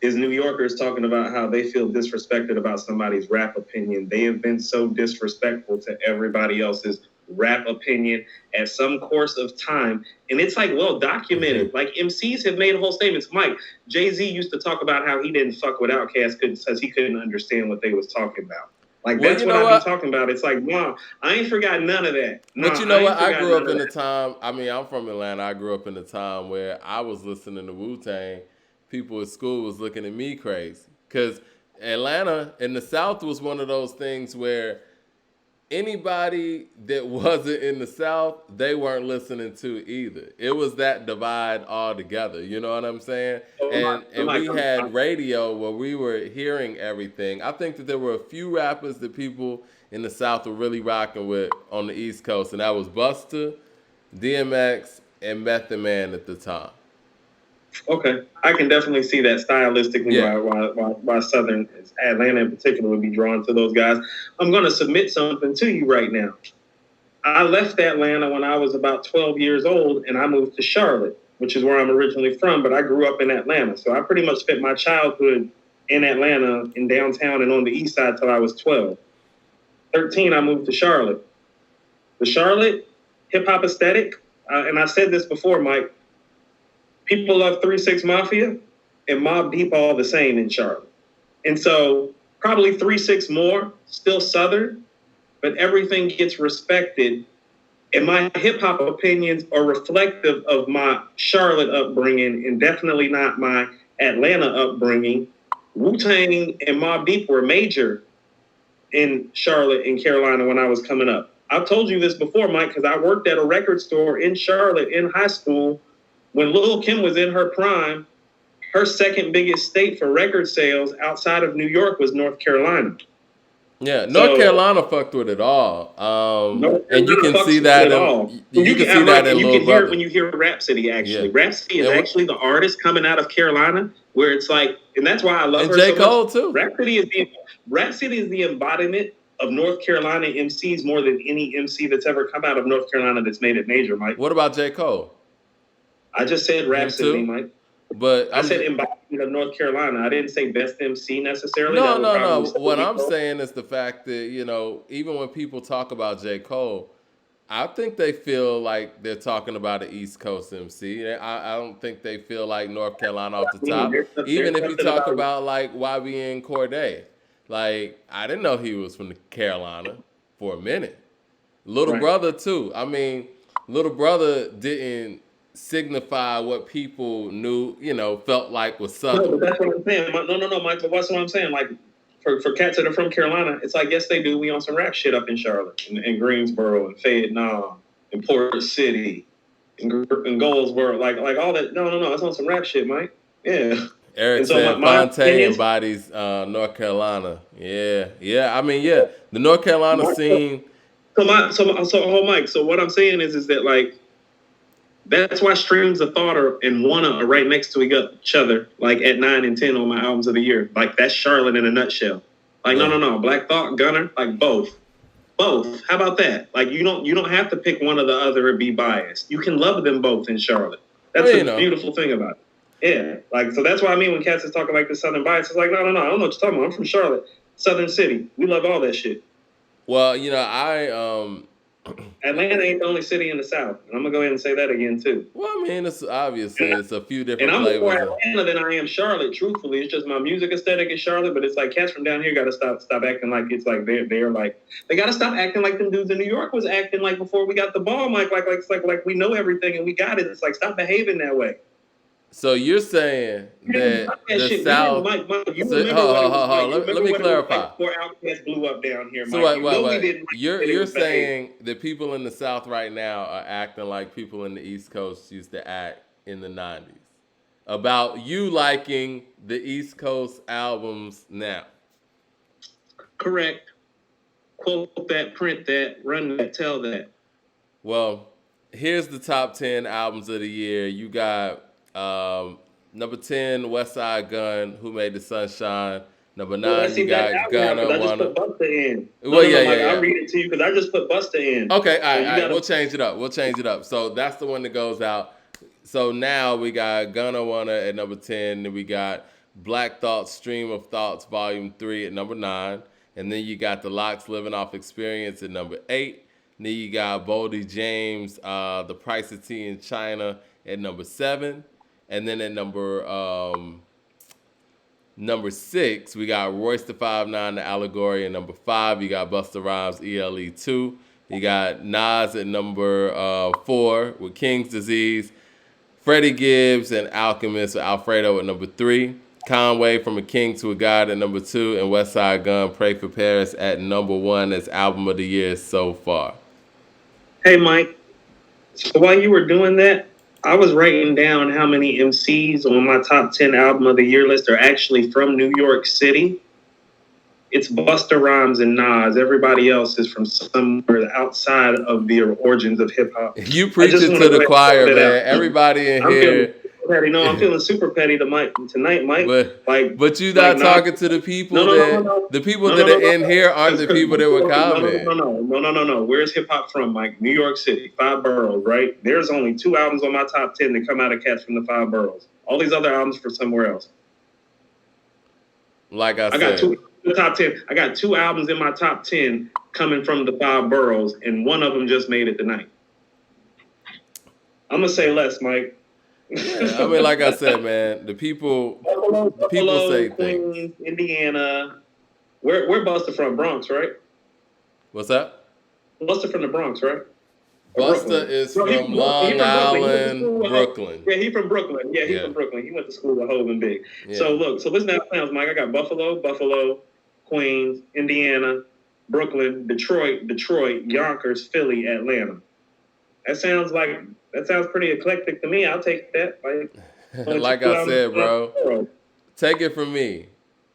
is New Yorkers talking about how they feel disrespected about somebody's rap opinion. They have been so disrespectful to everybody else's rap opinion at some course of time. And it's like, well documented. Mm-hmm. Like, MCs have made whole statements. Mike, Jay-Z used to talk about how he didn't fuck with Outkast because he couldn't understand what they was talking about. Like Well, that's you what know I be what? talking about. It's like, Mom, I ain't forgot none of that. But Nah, you know I what? ain't I forgot grew none up of in a that. time. I mean, I'm from Atlanta. I grew up in a time where I was listening to Wu Tang. People at school was looking at me crazy because Atlanta in the South was one of those things where anybody that wasn't in the South, they weren't listening to either. It was that divide altogether. You know what I'm saying? So, And Mike, we had radio where we were hearing everything. I think that there were a few rappers that people in the South were really rocking with on the East Coast, and that was Busta, DMX, and Method Man at the time. okay, I can definitely see that stylistically Yeah. why Southern Atlanta in particular would be drawn to those guys. I'm going to submit something to you right now. I left Atlanta when I was about 12 years old, and I moved to Charlotte, which is where I'm originally from. But I grew up in Atlanta, so I pretty much spent my childhood in Atlanta, in downtown, and on the east side till I was 12. 13, I moved to Charlotte. The Charlotte hip hop aesthetic, and I said this before, Mike. People love 3 6 Mafia and Mobb Deep all the same in Charlotte. And so probably 3 6 more, still Southern, but everything gets respected. And my hip hop opinions are reflective of my Charlotte upbringing and definitely not my Atlanta upbringing. Wu Tang and Mobb Deep were major in Charlotte and Carolina when I was coming up. I've told you this before, Mike, because I worked at a record store in Charlotte in high school when Lil' Kim was in her prime. Her second biggest state for record sales outside of New York was North Carolina. Yeah, North So Carolina fucked with it all, North and you Carolina can fucks see with it that at in all. you can see that in And you Lil can hear it Brother. when you hear Rhapsody. Yeah, Actually, Rhapsody is and actually the artist coming out of Carolina, where it's like, and that's why I love and her J so much. Cole too. Rhapsody is the embodiment of North Carolina MCs more than any MC that's ever come out of North Carolina that's made it major, Mike. What about J Cole? I just said Him Rhapsody, too. Mike. But I said embodiment of North Carolina. I didn't say best MC necessarily. no, That would no, probably no. still What be I'm close. saying is the fact that even when people talk about J Cole, I think they feel like they're talking about an East Coast MC. I don't think they feel like North Carolina off the I mean, top. there's Even if you something talk about about like YBN Cordae, like I didn't know he was from the Carolina for a minute. Little right. Brother too. I mean, Little Brother didn't signify what people knew, felt like was No, Southern. but that's what I'm saying. No, Mike. But that's what I'm saying. Like for cats that are from Carolina, it's like yes, they do. We on some rap shit up in Charlotte, and Greensboro, and Fayetteville, and Port City, and Goldsboro, like all that. No. It's on some rap shit, Mike. Yeah. Eric And so said my Fonte opinions, embodies North Carolina. Yeah, yeah. I mean, yeah, the North Carolina scene. so Mike. So what I'm saying is that like that's why Streams of Thought and Wanna are right next to each other, like at 9 and 10 on my albums of the year. Like that's Charlotte in a nutshell. Like Yeah. no. Black Thought, Gunner, like both. Both. How about that? Like you don't have to pick one or the other and be biased. You can love them both in Charlotte. That's Well, beautiful thing about it. Yeah. Like so that's what I mean when Cats is talking like the Southern bias. It's like, no. I don't know what you're talking about. I'm from Charlotte, Southern City. We love all that shit. Well, I Atlanta ain't the only city in the South. And I'm gonna go ahead and say that again too. well, I mean, it's obviously And, it's a few and different I'm more flavors. Atlanta than I am Charlotte. Truthfully, it's just my music aesthetic is Charlotte, but it's like cats from down here got to stop acting like it's like they're like they got to stop acting like them dudes in New York was acting like before we got the ball, Mike. Like it's like we know everything and we got it. It's like stop behaving that way. So you're saying that the shit. South? Mike, you So, remember what it was like. Let me clarify. Like before Outkast blew up down here, So Mike. wait. We didn't like You're saying that people in the South right now are acting like people in the East Coast used to act in the '90s about you liking the East Coast albums now. Correct. Quote that, print that, run that, tell that. Well, here's the top 10 albums of the year. You got number 10, West Side Gun, Who Made the Sunshine. Number 9, you got Gunna, I just Wanna. put Busta in. Well, yeah. I'll read it to you because I just put Busta in. Okay, all So right. We'll change it up. So that's the one that goes out. So now we got Gunna Wanna at number 10. Then we got Black Thought Stream of Thoughts Volume 3 at number 9. And then you got The Locks Living Off Experience at number 8. And then you got Boldy James, The Price of Tea in China at number 7. And then at number Number 6, we got Royce the 5'9", the Allegory. And number 5, you got Busta Rhymes, ELE 2. You got Nas at number 4 with King's Disease. Freddie Gibbs and Alchemist with Alfredo at number 3. Conway, From a King to a God at number 2. And Westside Gun, Pray for Paris at number 1 as album of the year so far. Hey, Mike. So while you were doing that, I was writing down how many MCs on my top 10 album of the year list are actually from New York City. It's Busta Rhymes and Nas. Everybody else is from somewhere outside of the origins of hip hop. You preaching to the choir, man. Everybody in here. Petty. No, I'm feeling super petty tonight, Mike. But you not talking to the people the people that are in here aren't the people that were commenting. No. Where's hip hop from, Mike? New York City, 5 boroughs, right? There's only 2 albums on my top 10 that come out of cats from the 5 boroughs. All these other albums from somewhere else. Like I said, got 2 in the top 10. I got 2 albums in my top 10 coming from the 5 boroughs, and one of them just made it tonight. I'm gonna say less, Mike. Yeah, I mean, like I said, man, the people say Queens, things. Indiana. Where Busta from? Bronx, right? What's that? Busta from the Bronx, right? Busta is from Long Island, Brooklyn. Yeah, he from Brooklyn. Yeah, from Brooklyn. He went to school with Hov and Big. Yeah. So listen to that sounds, Mike. I got Buffalo, Queens, Indiana, Brooklyn, Detroit, Yonkers, Philly, Atlanta. That sounds pretty eclectic to me. I'll take that. Like I said, bro, take it from me.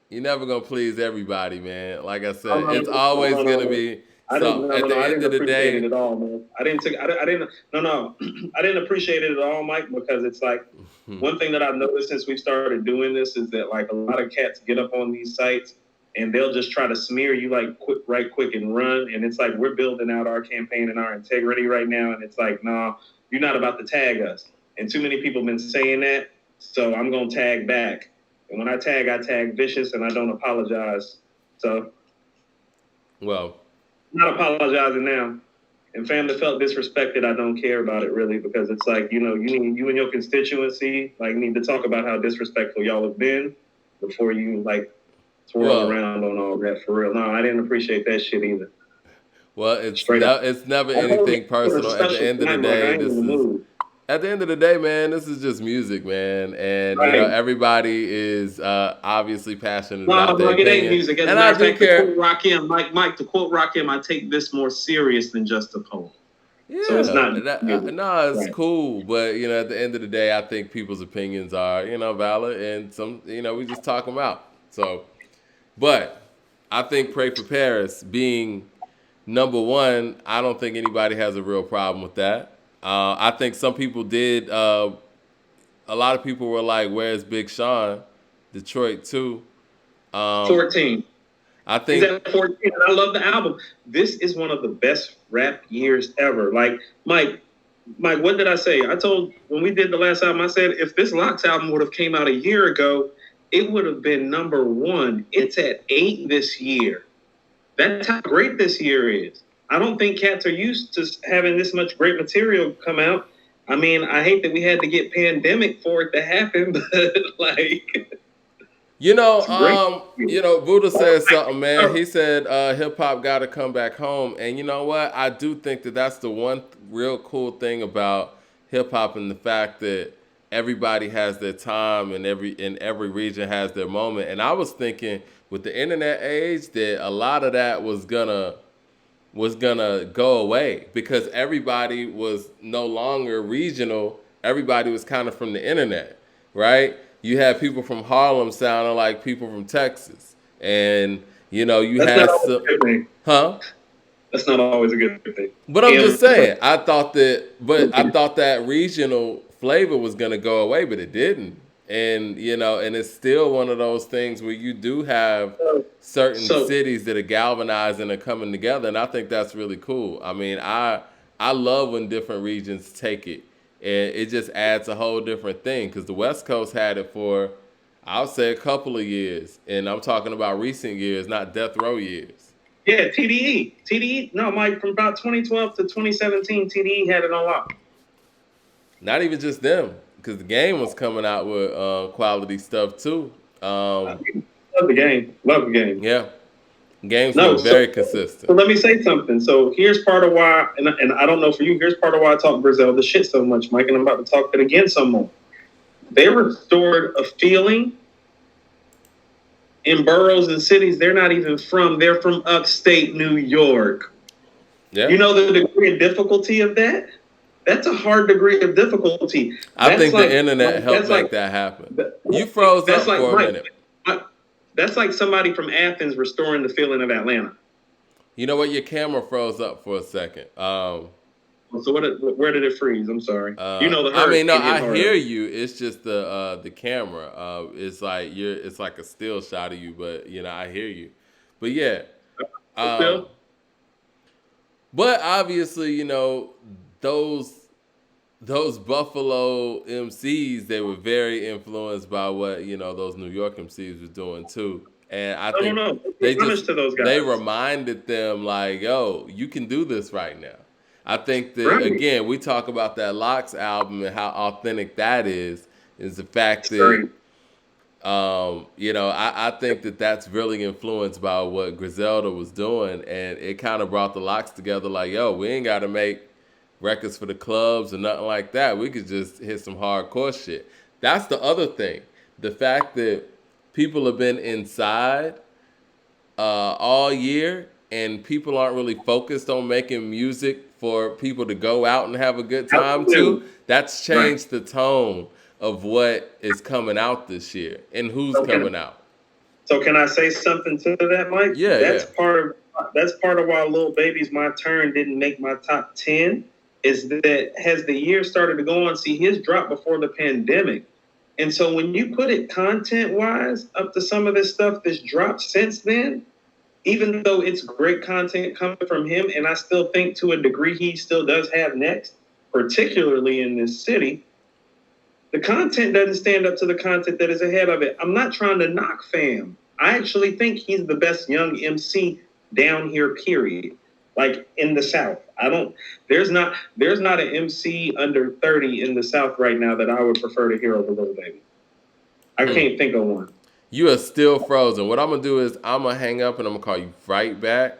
You're never gonna please everybody, man. Like I said, it's always gonna be. So at the end of the day, it at all, man. I didn't appreciate it at all, Mike, because it's like one thing that I've noticed since we started doing this is that like a lot of cats get up on these sites and they'll just try to smear you like quick and run. And it's like we're building out our campaign and our integrity right now, and it's like, nah, you're not about to tag us. And too many people have been saying that, so I'm gonna tag back. And when I tag vicious, and I don't apologize. So, well. I'm not apologizing now. And family felt disrespected. I don't care about it really because it's like, you and your constituency need to talk about how disrespectful y'all have been before you twirl around on all that for real. No, I didn't appreciate that shit either. Well, it's never anything personal. At the end of the day, at the end of the day, man, this is just music, man, and everybody is obviously passionate about their opinion. It ain't music. And I do care. To quote Rakim, Mike, to quote Rakim, I take this more serious than just a poem. Yeah, so it's not. It's cool, but at the end of the day, I think people's opinions are valid, and some we just talk them out. So, but I think Pray for Paris being number 1, I don't think anybody has a real problem with that. I think some people did. A lot of people were like, "Where's Big Sean?" Detroit too. 14. I think he's at 14. And I love the album. This is one of the best rap years ever. Like Mike, what did I say? I told when we did the last album, I said if this Locks album would have came out a year ago, it would have been number 1. It's at 8 this year. That's how great this year is. I don't think cats are used to having this much great material come out. I mean, I hate that we had to get pandemic for it to happen, but Buddha said something, man. He said hip hop got to come back home, and you know what? I do think that that's the one real cool thing about hip hop, and the fact that everybody has their time, and every region has their moment. And I was thinking with the internet age that a lot of that was gonna go away because everybody was no longer regional. Everybody was kind of from the internet, right? You had people from Harlem sounding like people from Texas, and That's not always a good thing. But I'm just saying, I thought that regional flavor was gonna go away, but it didn't. And and it's still one of those things where you do have certain cities that are galvanized and are coming together, and I think that's really cool. I mean, I love when different regions take it, and it just adds a whole different thing. Because the West Coast had it for, I would say, a couple of years, and I'm talking about recent years, not death row years. Yeah, TDE. No, Mike, from about 2012 to 2017, TDE had it on lock. Not even just them. Because the game was coming out with quality stuff too. Um, Love the game. Love the game. yeah, game's No, been so, very so consistent. let me say something. So here's part of why, and I don't know for you, here's part of why I talk Griselda shit so much, Mike, and I'm about to talk it again some more. They restored a feeling in boroughs and cities they're not even from. They're from upstate New York. Yeah, You know the degree of difficulty of that? That's a hard degree of difficulty. I That's think the like internet helped that's like make that happen. You froze that's up like for a Mike. minute. That's like somebody from Athens restoring the feeling of Atlanta. You know what? Your camera froze up for a second. So where did it freeze? I'm sorry. You know the I mean, no, hurricane I hit hear hard. you. It's just the camera. It's like it's like a still shot of you, but I hear you. But yeah, um, Still, but obviously, those those Buffalo MCs, they were very influenced by what those New York MCs were doing too, and I think no. they Honest just to those they guys, reminded them like, yo, you can do this right now. I think that right? again, we talk about that Locks album and how authentic that is the fact It's that great. I think that that's really influenced by what Griselda was doing, and it kind of brought the Locks together. Like, yo, we ain't got to make records for the clubs or nothing like that. We could just hit some hardcore shit. That's the other thing. The fact that people have been inside all year and people aren't really focused on making music for people to go out and have a good time Absolutely. to, that's Right. changed the tone of what is coming out this year and who's So coming out. can I say something to that, Mike? Yeah, yeah. That's part of why Lil Baby's My Turn didn't make my top 10. Is that as the year started to go on, see his drop before the pandemic. And so when you put it content wise up to some of this stuff that's dropped since then, even though it's great content coming from him, and I still think to a degree he still does have next, particularly in this city, the content doesn't stand up to the content that is ahead of it. I'm not trying to knock fam. I actually think he's the best young MC down here, period. Like in the South. There's not an MC under 30 in the South right now that I would prefer to hear over Lil Baby. I can't think of one. You are still frozen. What I'm gonna do is I'm gonna hang up and I'm gonna call you right back.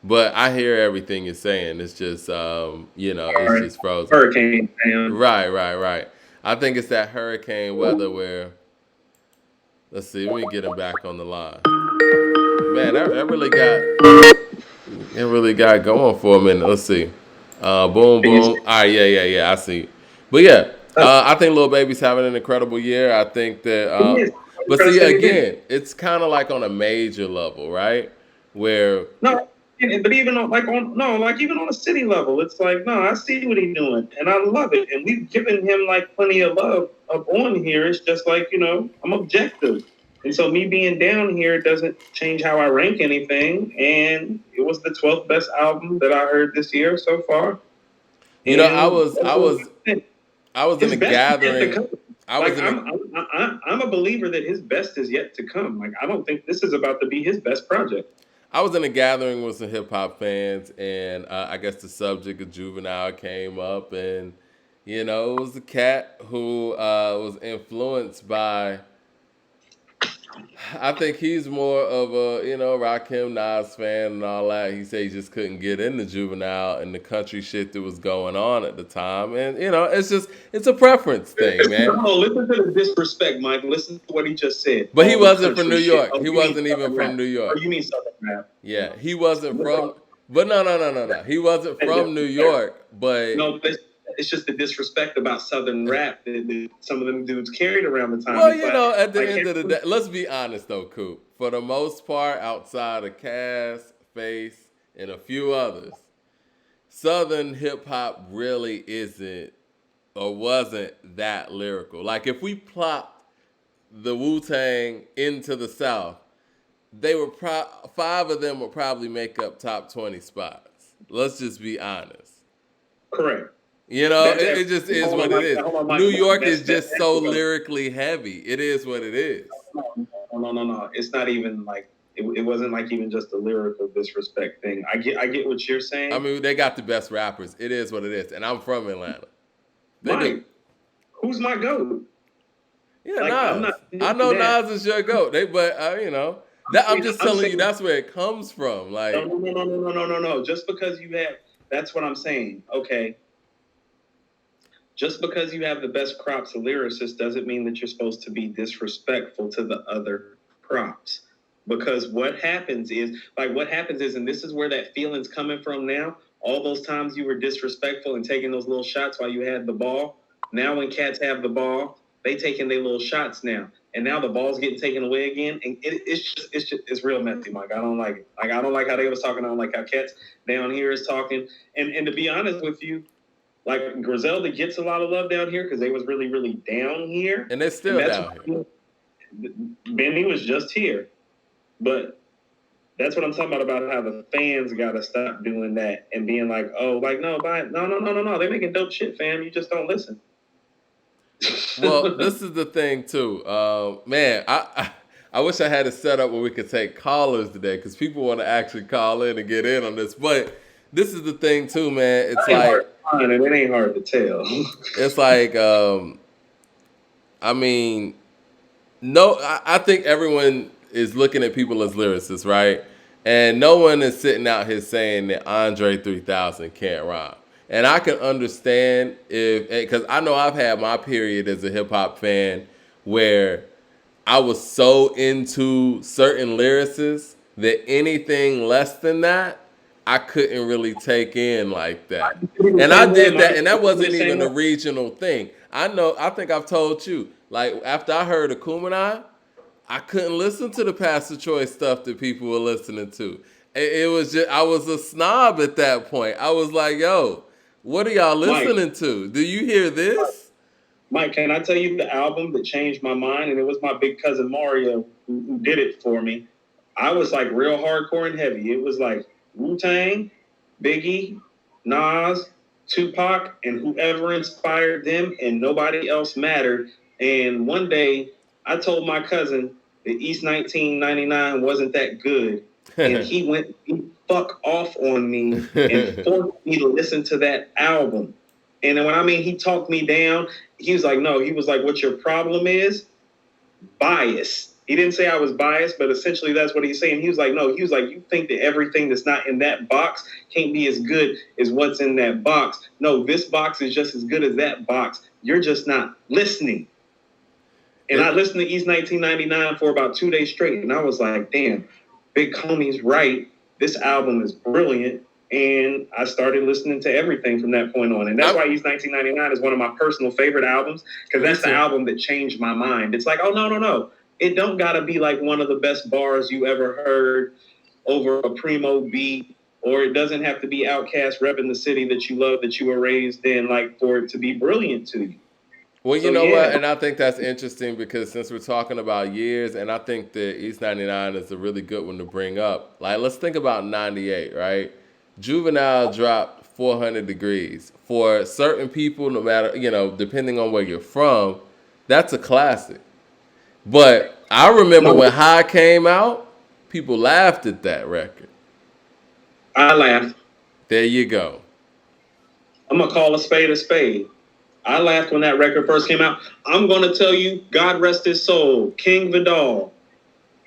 But I hear everything you're saying. It's just it's Sorry. just frozen. Hurricane, fam. Right, right, right. I think it's that hurricane weather where let's see, let me get him back on the line. Man, that really got going for a minute. Let's see. Boom, boom. All right, yeah. I see. But yeah, I think Lil Baby's having an incredible year. I think that, but see, again, it's kind of like on a major level, right? Where No, but even on even on a city level, it's like no, I see what he's doing, and I love it, and we've given him like plenty of love up on here. It's just like I'm objective, and so me being down here doesn't change how I rank anything. And it was the 12th best album that I heard this year so far. I And was I was in his a best is yet to gathering. come. I was Like in a I'm a believer that his best is yet to come. Like I don't think this is about to be his best project. I was in a gathering with some hip hop fans, and I guess the subject of Juvenile came up, and it was a cat who was influenced by. I think he's more of a Rakim Nas fan and all that. He said he just couldn't get into Juvenile and the country shit that was going on at the time, and it's a preference thing, man. No, listen to the disrespect, Mike. Listen to what he just said. But he All the wasn't from country New shit. York. Oh, He you mean wasn't even Southern from rap? New Or York. you mean Southern rap? Yeah, he wasn't from. But no. He wasn't from New York. But No, it's just the disrespect about Southern rap that some of them dudes carried around the time. well, It's like, at the like end of the day, let's be honest though, Coop. For the most part, outside of Cass, Face, and a few others, Southern hip hop really isn't or wasn't that lyrical. Like if we plopped the Wu Tang into the South, they were five of them would probably make up top 20 spots. Let's just be honest. correct. It just is Hold what on, it Mike. is. Hold on, Mike. New York That's is just so lyrically heavy. It is what it is. No. It's not even like it wasn't like even just a lyrical disrespect thing. I get what you're saying. I mean, they got the best rappers. It is what it is. And I'm from Atlanta. They do. Mike, who's my goat? Yeah, Like I'm Nas. not I doing know that. Nas is your goat. But that I'm just I'm telling you saying that's where it comes from. no, Like, no, no, no, no, no, no, no, no. Just because you have, that's what I'm saying. Okay, just because you have the best crops of lyricists doesn't mean that you're supposed to be disrespectful to the other crops. Because what happens is, and this is where that feeling's coming from now. All those times you were disrespectful and taking those little shots while you had the ball. Now when cats have the ball, they taking their little shots now, and now the ball's getting taken away again, and it's real messy, Mike. I don't like it. Like I don't like how they was talking. I don't like how cats down here is talking. And to be honest with you, like Griselda gets a lot of love down here because they was really, really down here. and they're And still that's down here. why Benny was just here. But that's what I'm talking about how the fans gotta stop doing that and being like, oh, like no, no. They're making dope shit, fam. You just don't listen. Well, this is the thing too, man. I wish I had it set up where we could take callers today because people want to actually call in and get in on this. But this is the thing too, man. It's It ain't hard like to find and it ain't hard to tell. it's like I mean, no, I think everyone is looking at people as lyricists, right? And no one is sitting out here saying that Andre 3000 can't rhyme. And I can understand if, because I know I've had my period as a hip hop fan where I was so into certain lyricists that anything less than that, I couldn't really take in like that. And I did that, and that wasn't even a regional thing. I think I've told you, like, after I heard Akumanai, I couldn't listen to the Pastor Troy stuff that people were listening to. It was just, I was a snob at that point. I was like, yo, what are y'all listening to? Do you hear this? Mike, can I tell you the album that changed my mind? And it was my big cousin Mario who did it for me. I was like real hardcore and heavy. It was like Wu-Tang, Biggie, Nas, Tupac, and whoever inspired them, and nobody else mattered. And one day I told my cousin that East 1999 wasn't that good. And he went fuck off on me and forced me to listen to that album. And when I mean he talked me down, he was like, no, he was like, what your problem is? Bias. He didn't say I was biased, but essentially that's what he's saying. He was like, no, he was like, you think that everything that's not in that box can't be as good as what's in that box. No, this box is just as good as that box. You're just not listening. And I listened to East 1999 for about 2 days straight, and I was like, damn, Big Homie's right. This album is brilliant. And I started listening to everything from that point on. And that's why East 1999 is one of my personal favorite albums, because that's the album that changed my mind. It's like, oh, no. It don't got to be like one of the best bars you ever heard over a primo beat, or it doesn't have to be Outkast repping the city that you love, that you were raised in, like for it to be brilliant to you. Well, you know what? And I think that's interesting because since we're talking about years, and I think that East 99 is a really good one to bring up. Like, let's think about 98, right? Juvenile dropped 400 Degrees. For certain people, no matter, depending on where you're from, that's a classic. But I remember when High came out, people laughed at that record. I laughed. There you go. I'm going to call a spade a spade. I laughed when that record first came out. I'm going to tell you, God rest his soul, King Vidal,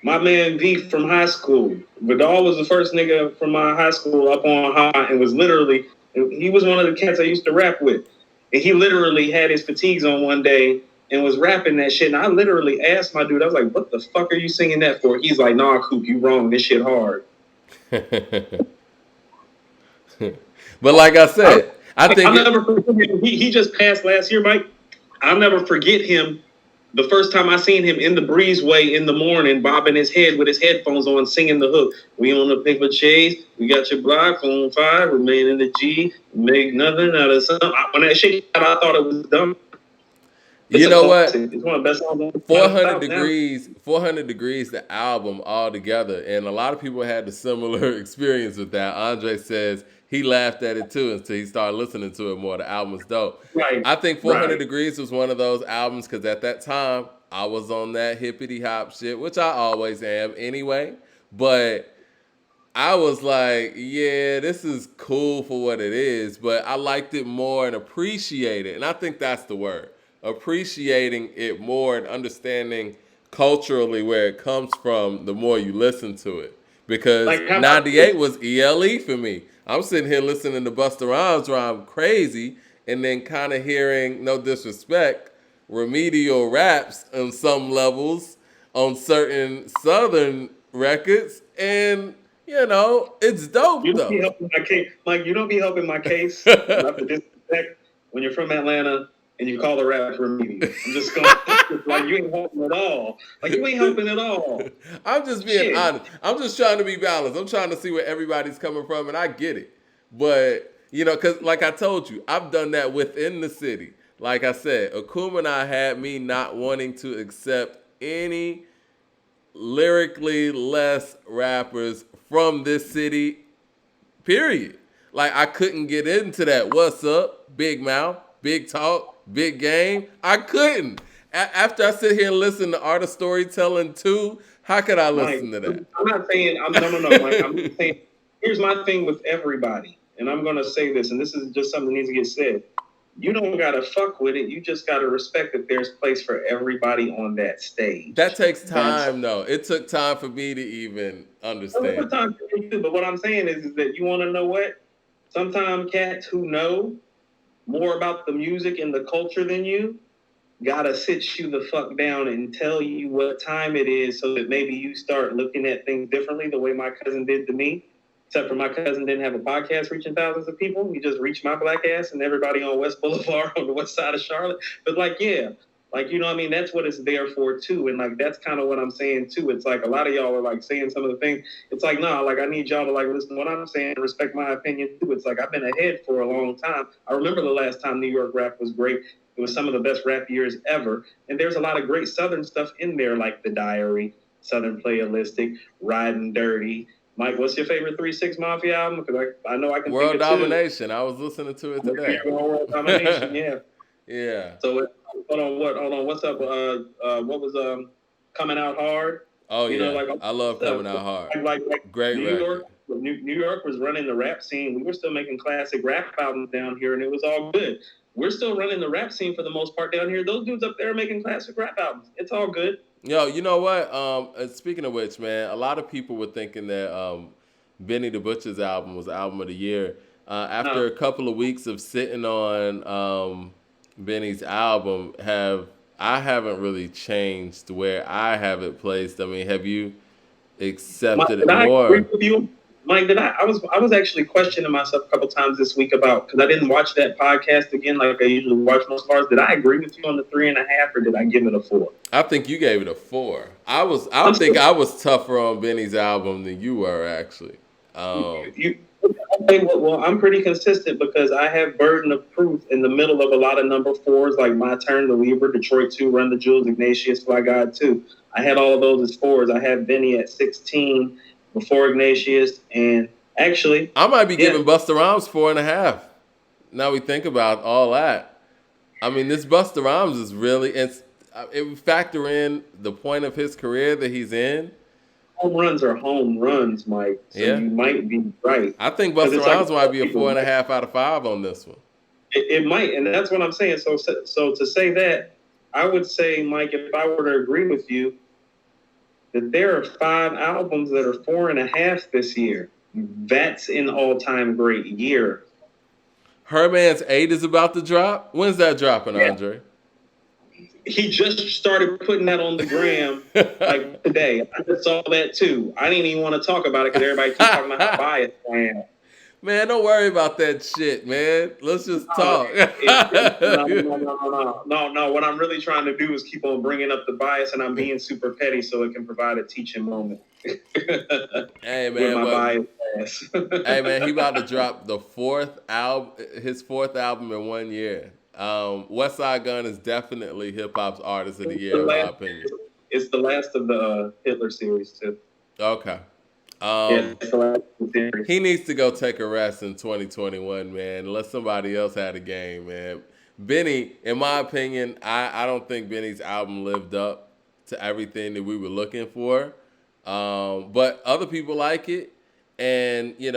my man V from high school. Vidal was the first nigga from my high school up on High, and was literally, he was one of the cats I used to rap with. And he literally had his fatigues on one day and was rapping that shit. And I literally asked my dude, I was like, what the fuck are you singing that for? He's like, nah, Coop, you wrong. This shit hard. But like I said, I think I'll never forget him. He just passed last year, Mike. I'll never forget him. The first time I seen him in the breezeway in the morning, bobbing his head with his headphones on, singing the hook. We on the paper chase. We got your block on fire. Remain in the G. Make nothing out of something. When that shit, I thought it was dumb. You know what? It's one of the best songs. 400 Degrees, 400 Degrees, the album all together. And a lot of people had a similar experience with that. Andre says he laughed at it too until he started listening to it more. The album's dope. Right. I think 400 Degrees was one of those albums because at that time I was on that hippity hop shit, which I always am anyway. But I was like, yeah, this is cool for what it is, but I liked it more and appreciated it. And I think that's the word. appreciating it more and understanding culturally where it comes from the more you listen to it. Because Like, how about this? 98 was ELE for me. I'm sitting here listening to Busta Rhymes rhyme crazy and then kind of hearing, no disrespect, remedial raps on some levels on certain Southern records. And, it's dope You don't be though. helping my case, Mike. You don't be helping my case. Not the disrespect when you're from Atlanta and you call the rap remedial. I'm just going like you ain't helping at all. Like you ain't helping at all. I'm just being Shit. honest. I'm just trying to be balanced. I'm trying to see where everybody's coming from, and I get it. But, because like I told you, I've done that within the city. Like I said, Akuma and I had me not wanting to accept any lyrically less rappers from this city, period. Like, I couldn't get into that. What's up? Big mouth, big talk, big game. I couldn't. After I sit here and listen to Art of Storytelling too, how could I Mike, listen to that? I'm not saying I'm no, Mike. I'm just saying here's my thing with everybody, and I'm gonna say this, and this is just something that needs to get said. You don't gotta fuck with it. You just gotta respect that there's place for everybody on that stage. That takes That's time, though. It took time for me to even understand that. sometimes too. But what I'm saying is that you want to know what? Sometimes cats who know more about the music and the culture than you gotta sit you the fuck down and tell you what time it is so that maybe you start looking at things differently the way my cousin did to me. Except for my cousin didn't have a podcast reaching thousands of people. He just reached my black ass and everybody on West Boulevard on the west side of Charlotte. But like, yeah, like, you know what I mean? That's what it's there for too. And like, that's kind of what I'm saying too. It's like a lot of y'all are like saying some of the things. It's like, nah, like I need y'all to like listen to what I'm saying and respect my opinion too. It's like I've been ahead for a long time. I remember the last time New York rap was great. It was some of the best rap years ever. And there's a lot of great Southern stuff in there, like The Diary, Southern Playalistic, Riding Dirty. Mike, what's your favorite 3-6 Mafia album? Because I know I can World think of two. Domination. I was listening to it today. World Domination, yeah. Yeah. So hold on. What's up? What was Coming Out Hard? Oh, You know, yeah. like I love stuff. Coming Out Hard. Like Great New record. York. New York was running the rap scene. We were still making classic rap albums down here, and it was all good. We're still running the rap scene for the most part down here. Those dudes up there are making classic rap albums. It's all good. Yo, you know what? Speaking of which, man, a lot of people were thinking that Benny the Butcher's album was album of the year. After a couple of weeks of sitting on Benny's album, I haven't really changed where I have it placed. I mean, have you accepted it Did I agree more? with you? Mike, did I was actually questioning myself a couple times this week about because I didn't watch that podcast again like I usually watch most bars. Did I agree with you on the 3.5 or did I give it a 4? I think you gave it a 4. I I'm think still I was tougher on Benny's album than you were actually. you okay, well, I'm pretty consistent because I have burden of proof in the middle of a lot of number 4s like My Turn, The Lever, Detroit 2, Run the Jewels, Ignatius, Fly God 2. I had all of those as 4s. I had Benny at 16 before Ignatius, and actually, I might be yeah, giving Busta Rhymes 4.5. Now we think about all that. I mean, this Busta Rhymes is really it would factor in the point of his career that he's in. home runs are home runs, Mike. So Yeah, you might be right I think because Busta it's like Rhymes might be a 4.5 out of 5 on this one. it might, and that's what I'm saying. So to say that, I would say, Mike, if I were to agree with you, that there are 5 albums that are 4.5 this year. That's an all-time great year. Herman's 8 is about to drop. When's that dropping, Yeah. Andre? He just started putting that on the gram like today. I just saw that too. I didn't even want to talk about it because everybody keeps talking about how biased I am. Man, don't worry about that shit, man. Let's just talk. No. What I'm really trying to do is keep on bringing up the bias, and I'm being super petty so it can provide a teaching moment. Hey, With man, my well, bias ass. hey man, he about to drop the 4th album, his 4th album in 1 year. West Side Gun is definitely hip hop's artist of the year, in my opinion. It's the last of the Hitler series too. Okay. Yeah, it's the last of the series. He needs to go take a rest in 2021, man. Let somebody else have a game, man. Benny, in my opinion, I don't think Benny's album lived up to everything that we were looking for. But other people like it. And in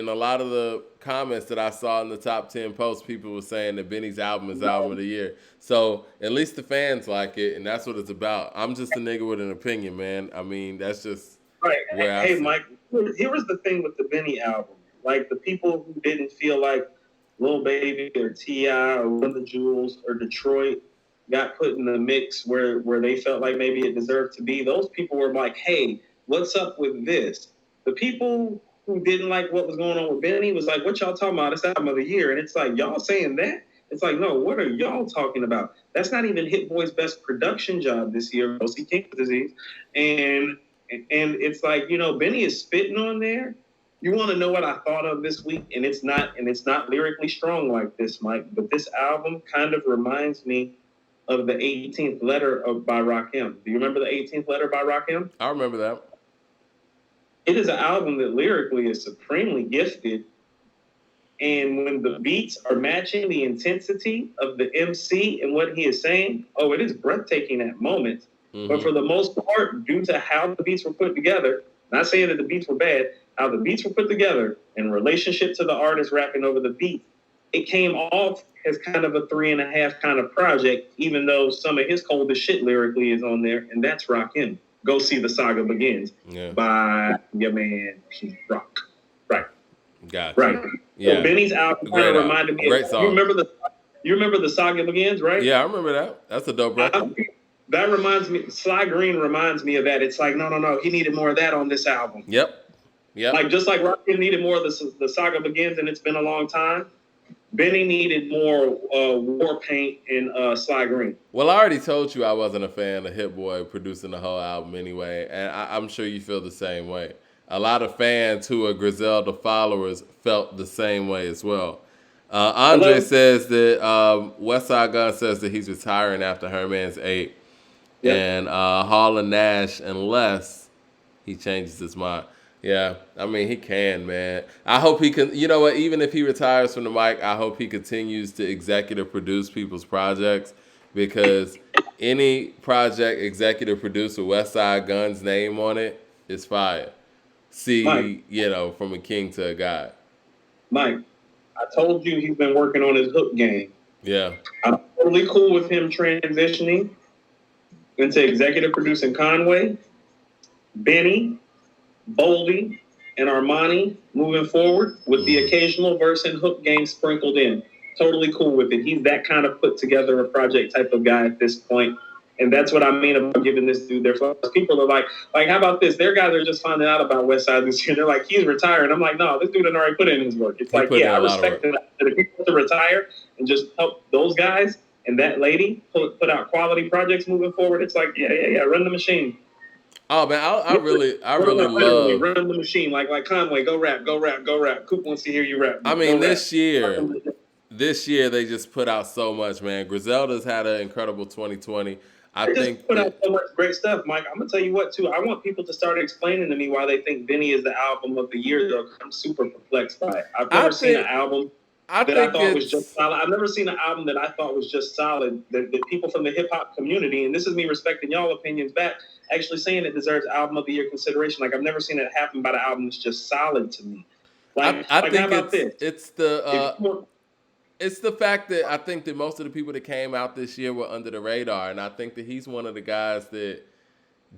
a lot of the comments that I saw in the top 10 posts, people were saying that Benny's album is album of the year. So at least the fans like it, and that's what it's about. I'm just a nigga with an opinion, man. I mean, that's just Right. where I Hey, sit. Mike, here was the thing with the Benny album. Like, the people who didn't feel like Lil Baby or T.I. or Run the Jewels or Detroit got put in the mix where they felt like maybe it deserved to be, those people were like, hey, what's up with this? The people who didn't like what was going on with Benny was like, what y'all talking about? It's album of the year. And it's like, y'all saying that? It's like, no, what are y'all talking about? That's not even Hit Boy's best production job this year, mostly King's Disease. And it's like, Benny is spitting on there. You want to know what I thought of this week, and it's not lyrically strong like this, Mike. But this album kind of reminds me of the 18th Letter by Rakim. Do you remember the 18th Letter by Rakim? I remember that. It is an album that lyrically is supremely gifted, and when the beats are matching the intensity of the MC and what he is saying, it is breathtaking at moments. Mm-hmm. But for the most part, due to how the beats were put together, not saying that the beats were bad, how the beats were put together in relationship to the artist rapping over the beat, it came off as kind of a 3.5 kind of project, even though some of his coldest shit lyrically is on there, and that's Rakim. Go see The Saga Begins by your man Pete Rock. Right. Gotcha. Right. Yeah. So Benny's album kind of reminded me of song. You remember the Saga Begins, right? Yeah, I remember that. That's a dope record. That reminds me, Sly Green reminds me of that. It's like, no, he needed more of that on this album. Yep. Like, just like Rakim needed more of the Saga Begins, and it's been a long time, Benny needed more war paint and Sly Green. Well, I already told you I wasn't a fan of Hit Boy producing the whole album anyway, and I'm sure you feel the same way. A lot of fans who are Griselda followers felt the same way as well. Andre says that Westside Gunn says that he's retiring after Herman's 8. Yep. And Hall and Nash, unless he changes his mind. Yeah, I mean, he can, man. I hope he can. You know what? Even if he retires from the mic, I hope he continues to executive produce people's projects, because any project executive produced with Westside Gunn's name on it is fire. See, Mike, from a king to a god. Mike, I told you he's been working on his hook game. Yeah. I'm totally cool with him transitioning into executive producing Conway, Benny, Boldy, and Armani moving forward with the occasional verse and hook game sprinkled in. Totally cool with it. He's that kind of put together a project type of guy at this point. And that's what I mean about giving this dude their flowers. People are like, how about this? Their guys are just finding out about Westside this year. They're like, he's retiring. I'm like, no, this dude had already put in his work. It's like, yeah, I respect that if he wants to retire and just help those guys and that lady put out quality projects moving forward. It's like, yeah, run the machine. Oh man, I really love run the machine like Conway. Go rap. Coop wants to hear you rap. I mean, this year they just put out so much, man. Griselda's had an incredible 2020. I think put out so much great stuff, Mike. I'm gonna tell you what too. I want people to start explaining to me why they think Benny is the album of the year. Though I'm super perplexed by it. I've never seen an album that I thought was just solid. I've never seen an album that I thought was just solid. That people from the hip hop community, and this is me respecting y'all opinions back, actually saying it deserves album of the year consideration. Like, I've never seen it happen by an album that's just solid to me. Like, I think how about it's the fact that I think that most of the people that came out this year were under the radar, and I think that he's one of the guys that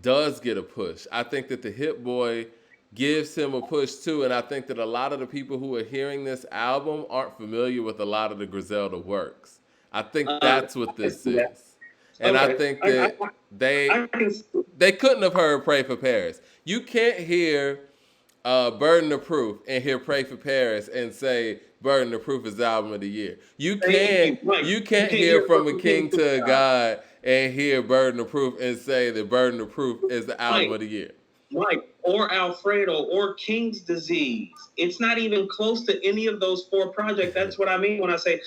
does get a push. I think that the Hit Boy gives him a push too, and I think that a lot of the people who are hearing this album aren't familiar with a lot of the Griselda works. I think that's what this is. And I think that they couldn't have heard Pray for Paris. You can't hear Burden of Proof and hear Pray for Paris and say Burden of Proof is the album of the year. You can't hear From a King to a God and hear Burden of Proof and say that Burden of Proof is the album of the year. Mike, or Alfredo, or King's Disease. It's not even close to any of those 4 projects. That's what I mean when I say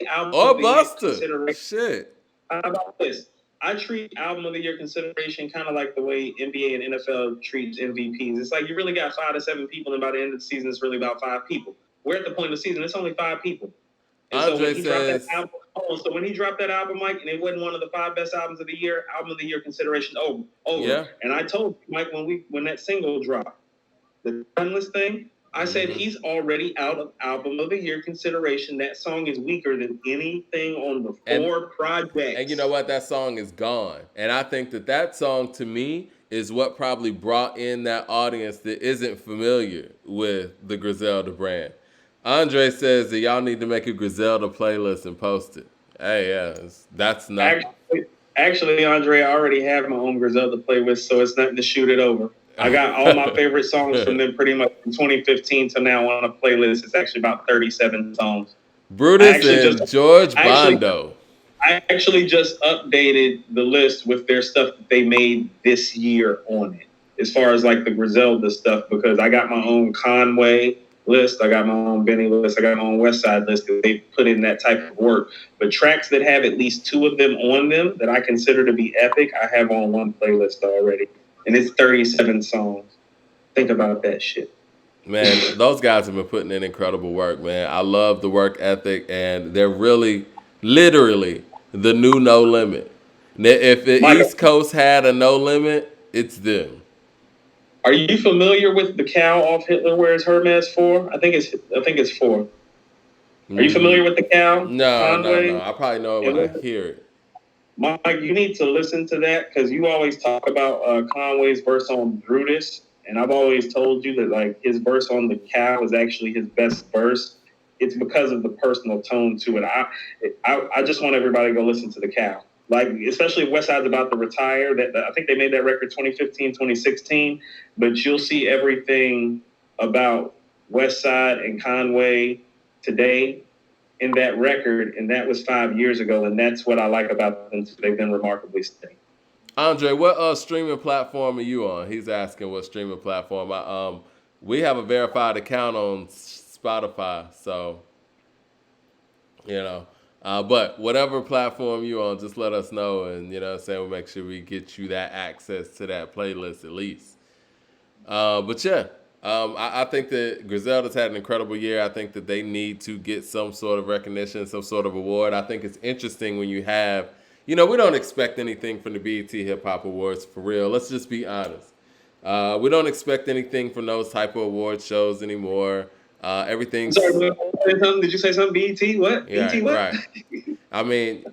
album of the year. Busta. Shit. How about this? I treat album of the year consideration kind of like the way NBA and NFL treats MVPs. It's like you really got 5 to 7 people, and by the end of the season, it's really about 5 people. We're at the point of the season, it's only 5 people. And Andre says, so when he dropped that album, Mike, and it wasn't one of the 5 best albums of the year, album of the year consideration over. Yeah. And I told Mike when that single dropped, the Timeless thing. I said Mm-hmm. he's already out of album of the year consideration. That song is weaker than anything on the And 4 projects. you know what? That song is gone. And I think that that song to me is what probably brought in that audience that isn't familiar with the Griselda brand. Andre says that y'all need to make a Griselda playlist and post it. Hey, yeah, that's nothing. Actually, Andre, I already have my own Griselda playlist, so it's nothing to shoot it over. I got all my favorite songs from them pretty much from 2015 to now on a playlist. It's actually about 37 songs. Brutus and George Bondo. I actually just updated the list with their stuff that they made this year on it, as far as like the Griselda stuff, because I got my own Conway list, I got my own Benny list, I got my own West Side list that they put in that type of work. But tracks that have at least 2 of them on them that I consider to be epic, I have on one playlist already, and it's 37 songs. Think about that shit. Man, those guys have been putting in incredible work, man. I love the work ethic, and they're really, literally, the new No Limit. If the East Coast had a No Limit, it's them. Are you familiar with the cow off Hitler Wears Hermes 4? I think it's 4. Are you familiar with the cow? No, Conway? no. I probably know it when I hear it. Mike, you need to listen to that because you always talk about Conway's verse on Brutus, and I've always told you that like his verse on the cow is actually his best verse. It's because of the personal tone to it. I just want everybody to go listen to the cow. Like, especially West Side's about to retire. That I think they made that record 2015, 2016, but you'll see everything about West Side and Conway today in that record, and that was 5 years ago, and that's what I like about them. They've been remarkably steady. Andre, what streaming platform are you on? He's asking what streaming platform. We have a verified account on Spotify, so you know. But whatever platform you on, just let us know, and we'll make sure we get you that access to that playlist at least. But yeah, I think that Griselda's had an incredible year. I think that they need to get some sort of recognition, some sort of award. I think it's interesting when you have, we don't expect anything from the BET Hip Hop Awards for real. Let's just be honest. We don't expect anything from those type of award shows anymore. Everything's. Sorry, did you say something? BET? What? Yeah, BET? What? Right. I mean,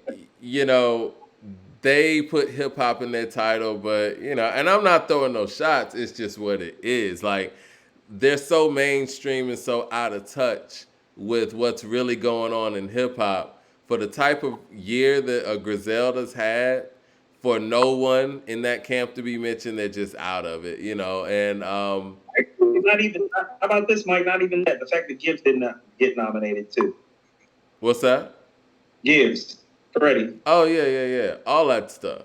they put hip hop in their title, but and I'm not throwing no shots. It's just what it is. Like they're so mainstream and so out of touch with what's really going on in hip hop. For the type of year that a Griselda's had, for no one in that camp to be mentioned, they're just out of it, And not even. How about this, Mike? Not even that. The fact that Gibbs did not get nominated too. What's that? Gibbs, Freddie. Oh yeah. All that stuff.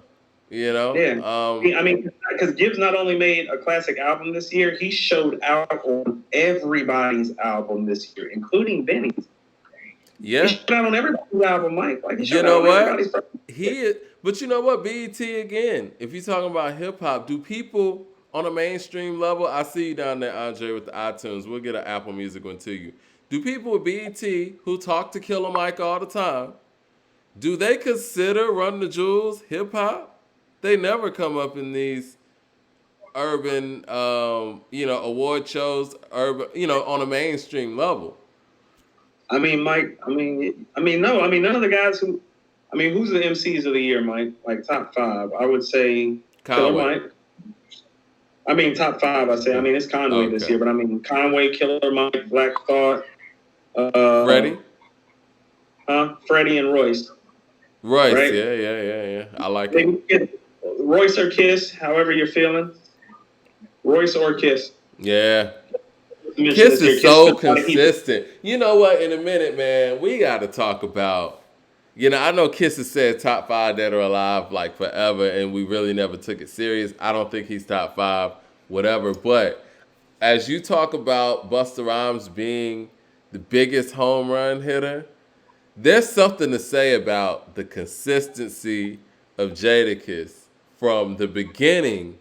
Yeah. I mean, because Gibbs not only made a classic album this year, he showed out on everybody's album this year, including Benny's. Yeah. He showed out on everybody's album, Mike. Like, you know what? But you know what? BET again. If you're talking about hip hop, do people on a mainstream level? I see you down there, Andre, with the iTunes. We'll get an Apple Music one to you. Do people with BET who talk to Killer Mike all the time, do they consider Run the Jewels hip hop? They never come up in these urban, award shows, on a mainstream level. I mean, Mike. No. I mean, none of the guys who. I mean, who's the MCs of the year, Mike? Like top 5, I would say. Conway. Killer Mike. I mean, top 5. I say. I mean, it's Conway this year, but I mean, Conway, Killer Mike, Black Thought. Freddie. Freddie and Royce. Royce, right? Yeah. I like it. Royce or Kiss, however you're feeling. Royce or Kiss. Yeah. Kiss is so consistent. You know what? In a minute, man, we got to talk about. I know Kiss has said top 5 dead or alive like forever, and we really never took it serious. I don't think he's top 5, whatever. But as you talk about Busta Rhymes being the biggest home run hitter, there's something to say about the consistency of Jadakiss from the beginning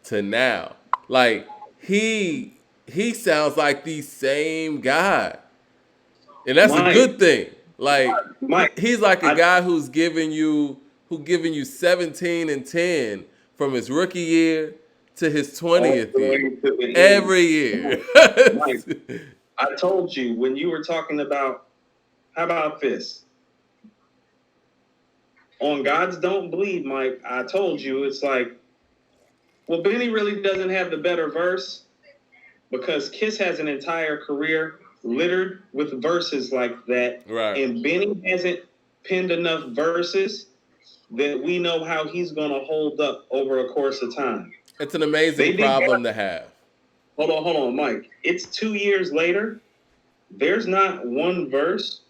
to now. Like, he sounds like the same guy. And that's a good thing. Like, he's like a guy who's giving you 17 and 10 from his rookie year to his all 20th the way year. to the end. Every year. Mike, I told you when you were talking about, how about this? On God's Don't Bleed, Mike, I told you it's like, well, Benny really doesn't have the better verse because Kiss has an entire career littered with verses like that. Right. And Benny hasn't penned enough verses that we know how he's going to hold up over a course of time. It's an amazing problem to have. Hold on, Mike. It's 2 years later. There's not one verse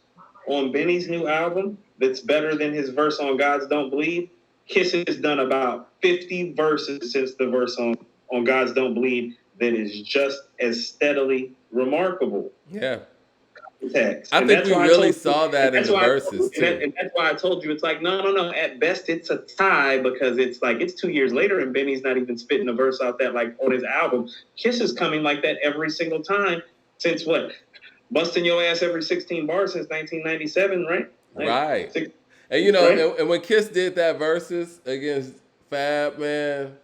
on Benny's new album that's better than his verse on Gods Don't Bleed. Kiss has done about 50 verses since the verse on Gods Don't Bleed that is just as steadily remarkable. Yeah. Text. I think we really saw that in the verses too. And that's why I told you it's like, no. At best, it's a tie because it's like it's 2 years later and Benny's not even spitting a verse out that like on his album. Kiss is coming like that every single time since what? Busting your ass every 16 bars since 1997, right? Like, right. And you know, right? and when Kiss did that versus against Fab, man,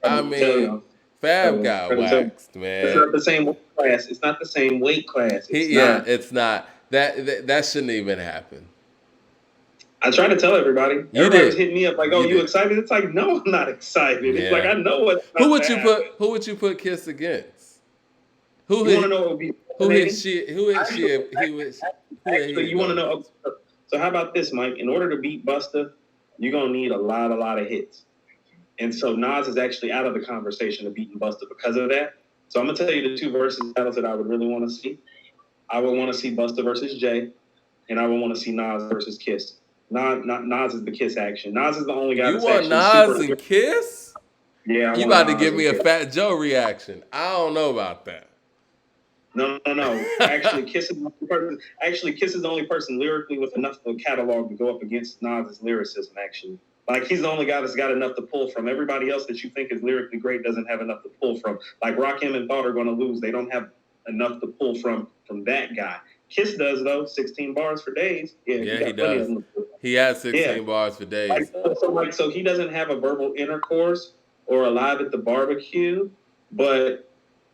I mean, Fab got waxed, man. It's not the same weight class. It's not the same weight class. It's not. That shouldn't even happen. I try to tell everybody. Everybody was hitting me up like, "Oh, you excited?" It's like, no, I'm not excited. Yeah. It's like I know what. Who would you put Kiss against? You want to know what would be? Who hit she? Who hit she? Actually, you want to know? So how about this, Mike? In order to beat Busta, you're gonna need a lot of hits. And so Nas is actually out of the conversation of beating Busta because of that. So I'm gonna tell you the two versus battles that I would really want to see. I would want to see Busta versus Jay, and I would want to see Nas versus Kiss. Nas is the Kiss action. Nas is the only guy. You want Nas and Kiss? Yeah. You about to give me a Fat Joe reaction? I don't know about that. No. Actually, Kiss is the only person lyrically with enough of a catalog to go up against Nas's lyricism. Actually, like he's the only guy that's got enough to pull from. Everybody else that you think is lyrically great doesn't have enough to pull from. Like Rakim and Thought are going to lose. They don't have enough to pull from that guy. Kiss does though. 16 bars for days. Yeah, he does. He has 16 bars for days. So he doesn't have a verbal intercourse or a live at the barbecue, but.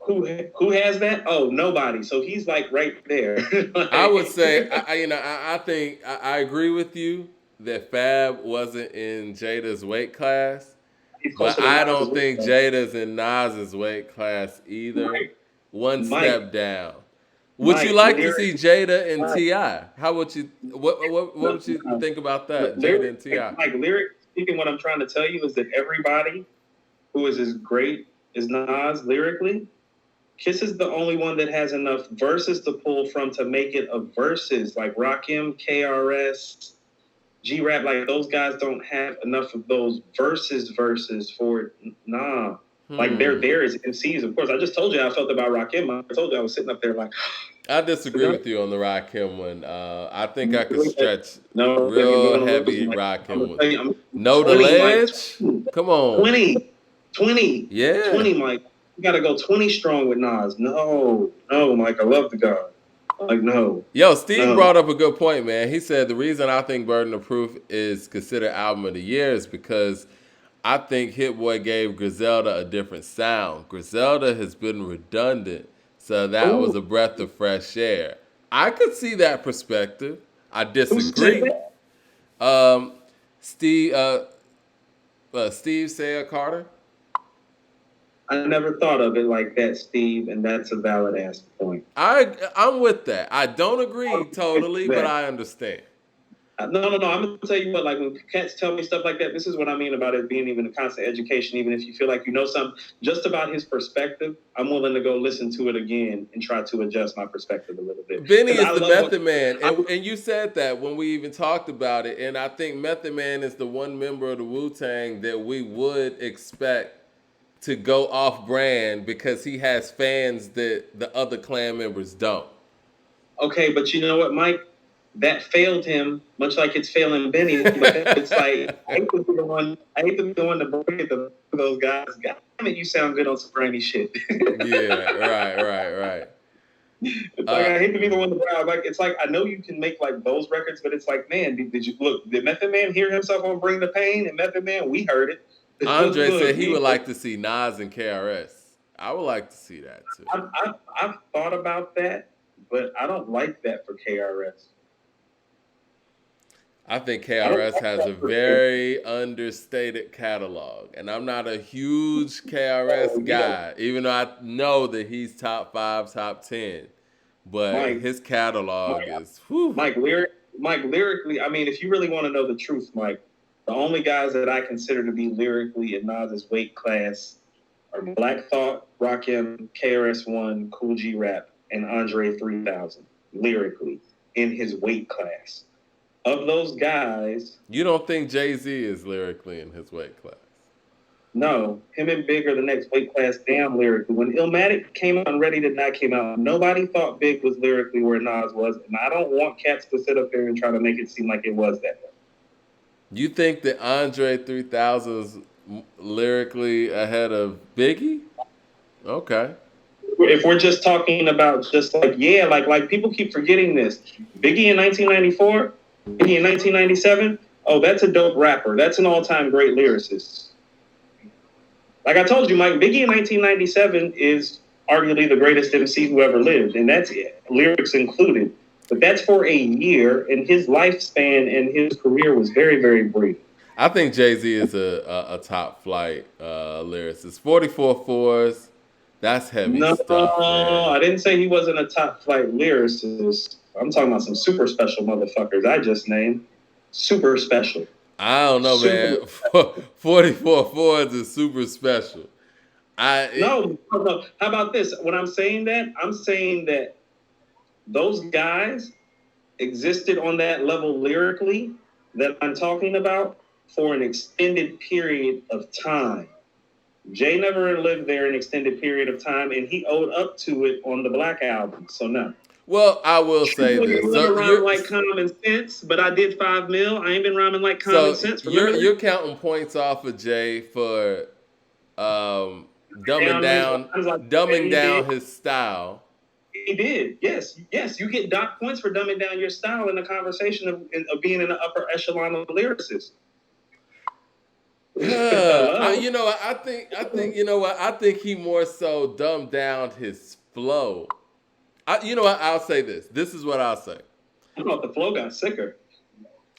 Who has that? Oh, nobody. So he's like right there. I would say, I think I agree with you that Fab wasn't in Jada's weight class, but I don't think Jada's in Nas's weight class either. Mike, One step down. Would you like to see Jada and T.I.? How would you? What would you think about that, Jada and T.I.? Like lyric speaking, what I'm trying to tell you is that everybody who is as great as Nas lyrically. Kiss is the only one that has enough verses to pull from to make it a verses. Like Rakim, KRS, G-Rap, like those guys don't have enough of those verses for it. Nah. Like they're there as MCs, of course. I just told you how I felt about Rakim. I told you I was sitting up there like... I disagree with you on the Rakim one. I think I could stretch real heavy Rakim one. No, the ledge? Come on. 20. Yeah. 20, Mike. You gotta go 20 strong with Nas. No, Mike. I love the guy. Like, no. Yo, Steve brought up a good point, man. He said the reason I think Burden of Proof is considered album of the year is because I think Hit Boy gave Griselda a different sound. Griselda has been redundant, so that was a breath of fresh air. I could see that perspective. I disagree. Steve Sayre Carter. I never thought of it like that, Steve, and that's a valid ass point. I'm with that. I don't agree totally, but I understand. No. I'm going to tell you what, like when cats tell me stuff like that, this is what I mean about it being even a constant education. Even if you feel like you know something just about his perspective, I'm willing to go listen to it again and try to adjust my perspective a little bit. Benny is the Method Man, and you said that when we even talked about it, and I think Method Man is the one member of the Wu-Tang that we would expect to go off brand because he has fans that the other clan members don't. Okay, but you know what, Mike? That failed him, much like it's failing Benny. But it's like I hate to be the one to bring it to those guys. God damn it, you sound good on some brainy shit. Yeah, right. It's like I hate to be the one to brag. Like it's like I know you can make like those records, but it's like, man, did you look? Did Method Man hear himself on Bring the Pain? And Method Man, we heard it. Andre Look, said he would like to see Nas and KRS. I would like to see that too. I've thought about that, but I don't like that for KRS. I think I don't KRS like has a that for KRS. very understated catalog, and I'm not a huge KRS So, guy, even though I know that he's top 5, top 10. But Mike, his catalog Mike, is whew. Mike, lyrically, I mean, if you really want to know the truth, Mike, the only guys that I consider to be lyrically in Nas's weight class are Black Thought, Rakim, KRS-One, Cool G Rap, and Andre 3000, lyrically, in his weight class. Of those guys, You don't think Jay-Z is lyrically in his weight class? no, him and Big are the next weight class down lyrically. When Illmatic came out and Ready to Die came out, nobody thought Big was lyrically where Nas was, and I don't want cats to sit up there and try to make it seem like it was that way. You think that Andre 3000 is lyrically ahead of Biggie? Okay. If we're just talking about just like people keep forgetting this. Biggie in 1994, Biggie in 1997. Oh, that's a dope rapper. That's an all-time great lyricist. Like I told you, Mike, Biggie in 1997 is arguably the greatest MC who ever lived, and that's it, lyrics included. But that's for a year, and his lifespan and his career was very, very brief. I think Jay-Z is a top flight lyricist. 44 fours, that's heavy No, stuff, man. I didn't say he wasn't a top flight lyricist. I'm talking about some super special motherfuckers I just named. Super special. I don't know, man. 44 fours is super special. No. How about this? When I'm saying that, I'm saying that those guys existed on that level lyrically that I'm talking about for an extended period of time. Jay never lived there an extended period of time, and he owed up to it on the Black album. So no. Well, I will say this. So rhyming like common sense, but I did 5 mil. I ain't been rhyming like common sense. You're counting points off of Jay for dumbing down his style. He did. Yes. You get dot points for dumbing down your style in the conversation of being in the upper echelon of lyricists. I think he more so dumbed down his flow. I'll say this. This is what I'll say. I thought the flow got sicker.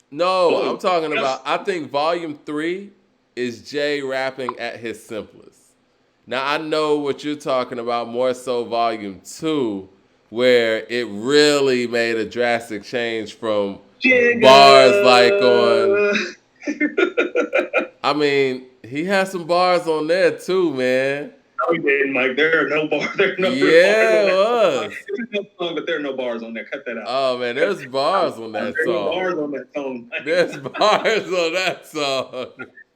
No, I'm talking about, I think Volume 3 is Jay rapping at his simplest. Now, I know what you're talking about, more so Volume 2, where it really made a drastic change from bars like on... I mean, he has some bars on there too, man. No, he didn't, Mike. There are no bars. There are no bars. It was. But there are no bars on there. Cut that out. Oh man, there's bars on that song. There's no bars on that song. There's bars on that song.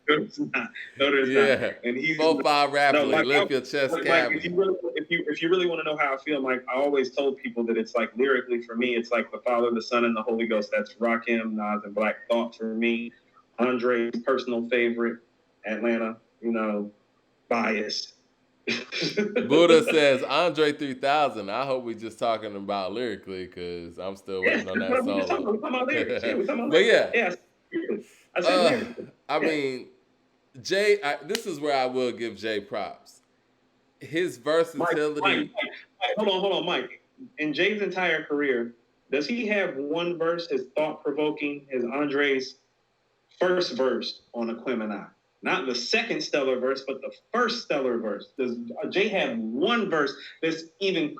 No, there's not. And he's 4-5 rapidly, lift your chest cavity. If you really want to know how I feel, Mike, I always told people that it's like lyrically for me, it's like the Father, the Son, and the Holy Ghost. That's Rakim, Nas, and Black Thought for me. Andre's personal favorite, Atlanta, biased. Buddha says Andre 3000. I hope we're just talking about lyrically because I'm still waiting on that song. We're talking about lyrics. But yeah, I said I mean, Jay. This is where I will give Jay props. His versatility. Mike, hold on, Mike. In Jay's entire career, does he have one verse as thought-provoking as Andre's first verse on Aquemini? Not the second stellar verse, but the first stellar verse. Does Jay have one verse that's even...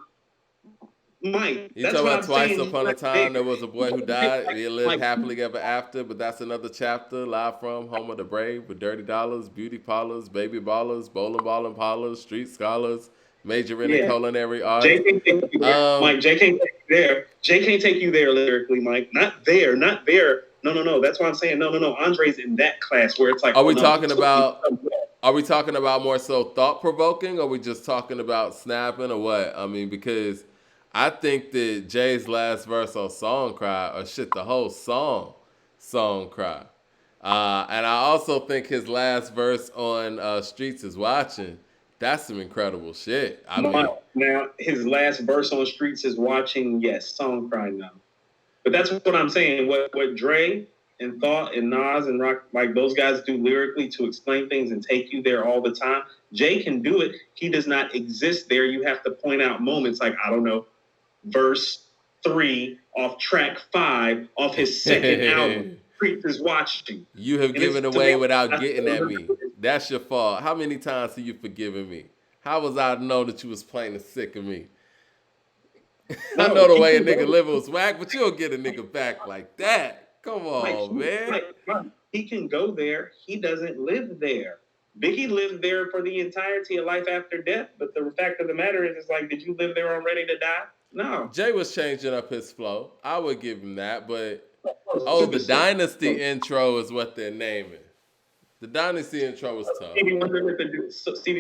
Mike, you talking about Twice Upon a Time, there was a boy who died. He lived happily ever after, but that's another chapter. Live from Home of the Brave with Dirty Dollars, Beauty Parlors, Baby Ballers, Bowling Ball and Parlors, Street Scholars, Majoring in Culinary Arts. Jay can't take you there. Mike, Jay can't take you there. Jay can't take you there lyrically, Mike. Not there. No. That's why I'm saying no. Andre's in that class where it's like... Are we talking about more so thought-provoking, or are we just talking about snapping, or what? I mean, because... I think that Jay's last verse on Song Cry, the whole Song Cry. And I also think his last verse on Streets is Watching, that's some incredible shit. Now, his last verse on Streets is Watching, yes, Song Cry, no. But that's what I'm saying. What Dre and Thought and Nas and Rock, like those guys do lyrically to explain things and take you there all the time. Jay can do it. He does not exist there. You have to point out moments like, I don't know, verse 3 off track 5 off his second album. Preachers Watching. You have given away without getting at me. That's your fault. How many times have you forgiven me? How was I to know that you was plain and sick of me? I know the way a nigga live was whack, but you don't get a nigga back like that. Come on, man. He can go there. He doesn't live there. Biggie lived there for the entirety of life after death, but the fact of the matter is, it's like, did you live there already to die? No. Jay was changing up his flow. I would give him that, but the Dynasty intro is what they're naming. The Dynasty intro was tough. Stevie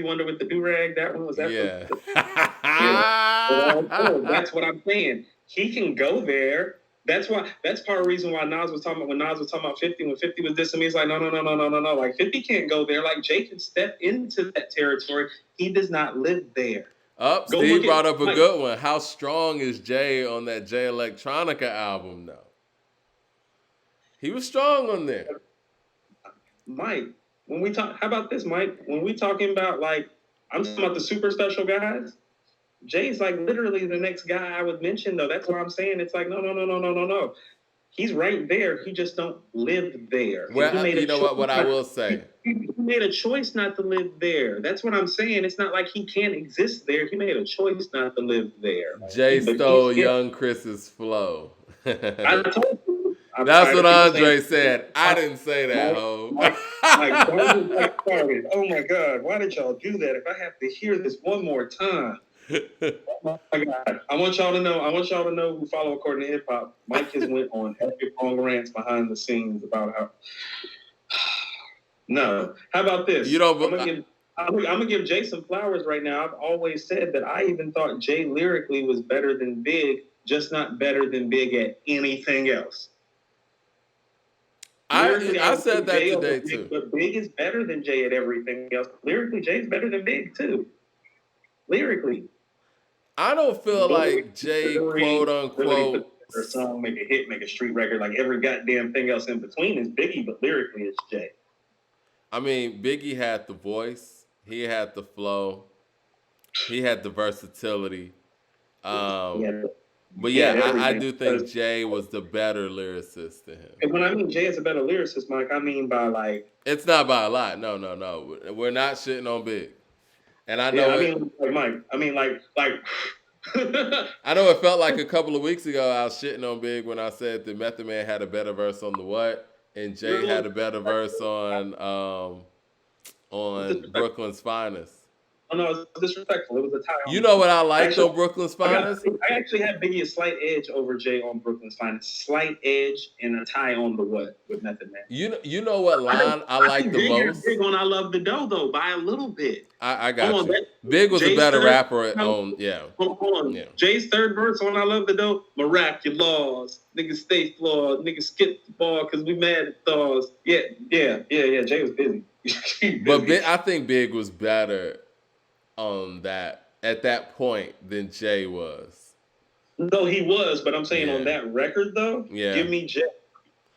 Wonder with the do-rag, that one was that. Yeah. That's what I'm saying. He can go there. That's part of the reason why Nas was talking about 50, when 50 was dissing me, it's like, no. Like 50 can't go there. Like Jay can step into that territory. He does not live there. Steve brought up a good one. How strong is Jay on that Jay Electronica album though? He was strong on there. Mike, how about this, Mike? When we talking about, like, I'm talking about the super special guys, Jay's like literally the next guy I would mention, though. That's what I'm saying. It's like, no. He's right there. He just don't live there. Well, you know what I will say? He made a choice not to live there. That's what I'm saying. It's not like he can't exist there. He made a choice not to live there. Jay stole Young Chris's flow. I told you. That's what Andre said. I didn't say that, ho. Oh my God, why did y'all do that? If I have to hear this one more time. Oh my God. I want y'all to know who follow According to Hip Hop. Mike has went on epic long rants behind the scenes about how. No. How about this? I'm gonna give Jay some flowers right now. I've always said that I even thought Jay lyrically was better than Big, just not better than Big at anything else. I said that today too. But Big is better than Jay at everything else. Lyrically, Jay's better than Big too. Lyrically. I don't feel like Jay, quote unquote, a song, make a hit, make a street record, like every goddamn thing else in between is Biggie, but lyrically it's Jay. I mean, Biggie had the voice, he had the flow, he had the versatility. But yeah, I do think Jay was the better lyricist than him. And when I mean Jay is a better lyricist, Mike, I mean by like... It's not by a lot. No. We're not shitting on Big. And I know... I know it felt like a couple of weeks ago I was shitting on Big when I said that Method Man had a better verse on The What, and Jay had a better verse on Brooklyn's Finest. Oh, no, it was disrespectful. It was a tie. You know what I liked on Brooklyn's Finest? I actually had Biggie a slight edge over Jay on Brooklyn's Finest. Slight edge and a tie on The What with Method Man. You know what line I like the most? Big on I Love the Dough, though, by a little bit. I got you. Big was a better rapper on, yeah. Hold on. Yeah. Jay's third verse on I Love the Dough, miraculous. Niggas stay flawed. Niggas skip the ball because we mad at thaws. Yeah. Jay was busy. But I think Big was better on that at that point than Jay was. No, he was, but I'm saying on that record though, give me Jay.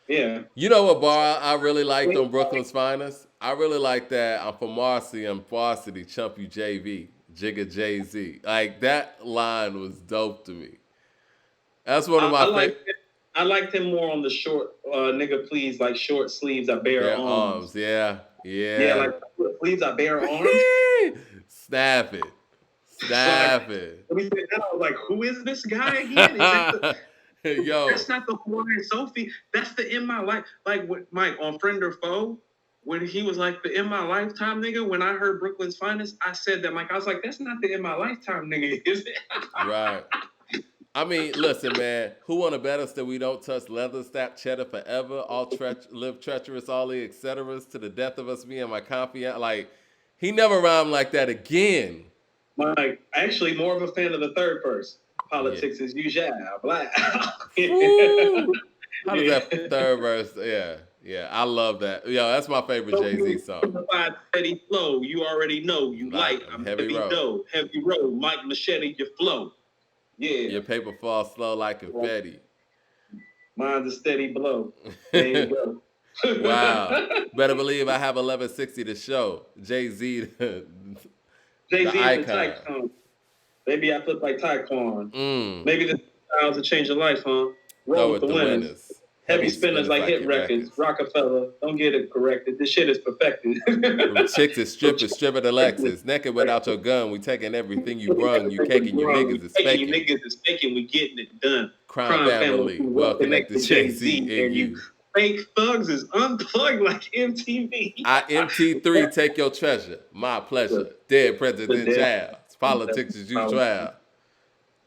Yeah. You know what bar I really liked on Brooklyn's Finest? I really like that I'm from Marcy, I'm Varsity, Chump You JV, Jigga Jay-Z. Like that line was dope to me. That's one of my favorites. I liked him more on the short nigga please, like short sleeves, I bear arms. Yeah, like sleeves, I bear arms. Snap it. I was like, who is this guy again? Yo. That's not the Hawaiian Sophie. That's the In My Life. Like with Mike on Friend or Foe, when he was like the In My Lifetime nigga, when I heard Brooklyn's Finest, I said that, Mike. I was like, that's not the In My Lifetime nigga, is it? Right. I mean, listen, man. Who wanna bet us that we don't touch leather stack cheddar forever? All live treacherous, all the et ceteras to the death of us, me and my confidant. Like, he never rhymed like that again. Mike, actually more of a fan of the third verse. Politics is usual, black. How does that third verse? Yeah, I love that. Yo, that's my favorite Jay-Z song. Steady flow, you already know. You light, I'm heavy dough. Heavy road, Mike Machete, your flow. Yeah. Your paper falls slow like confetti. Mine's a steady blow. There you go. Wow. Better believe I have 1160 to show. Jay-Z, Jay the Z is the icon. tycoon. Maybe I flip like Taekwon. Mm. Maybe the styles will change your life, huh? Roll Throw with it the the winners. winners. Heavy spinners like hit records. Rockefeller, don't get it corrected. This shit is perfected. From chicks to strippers, stripper to Lexus. Naked without your gun, we taking everything you brung. You caking, your niggas is Taking you faking. niggas is faking, we getting it done. Crime family, well connected Jay-Z and you. Fake thugs is unplugged like MTV. I MT3, take your treasure. My pleasure. Dead president child. Politics is you trial.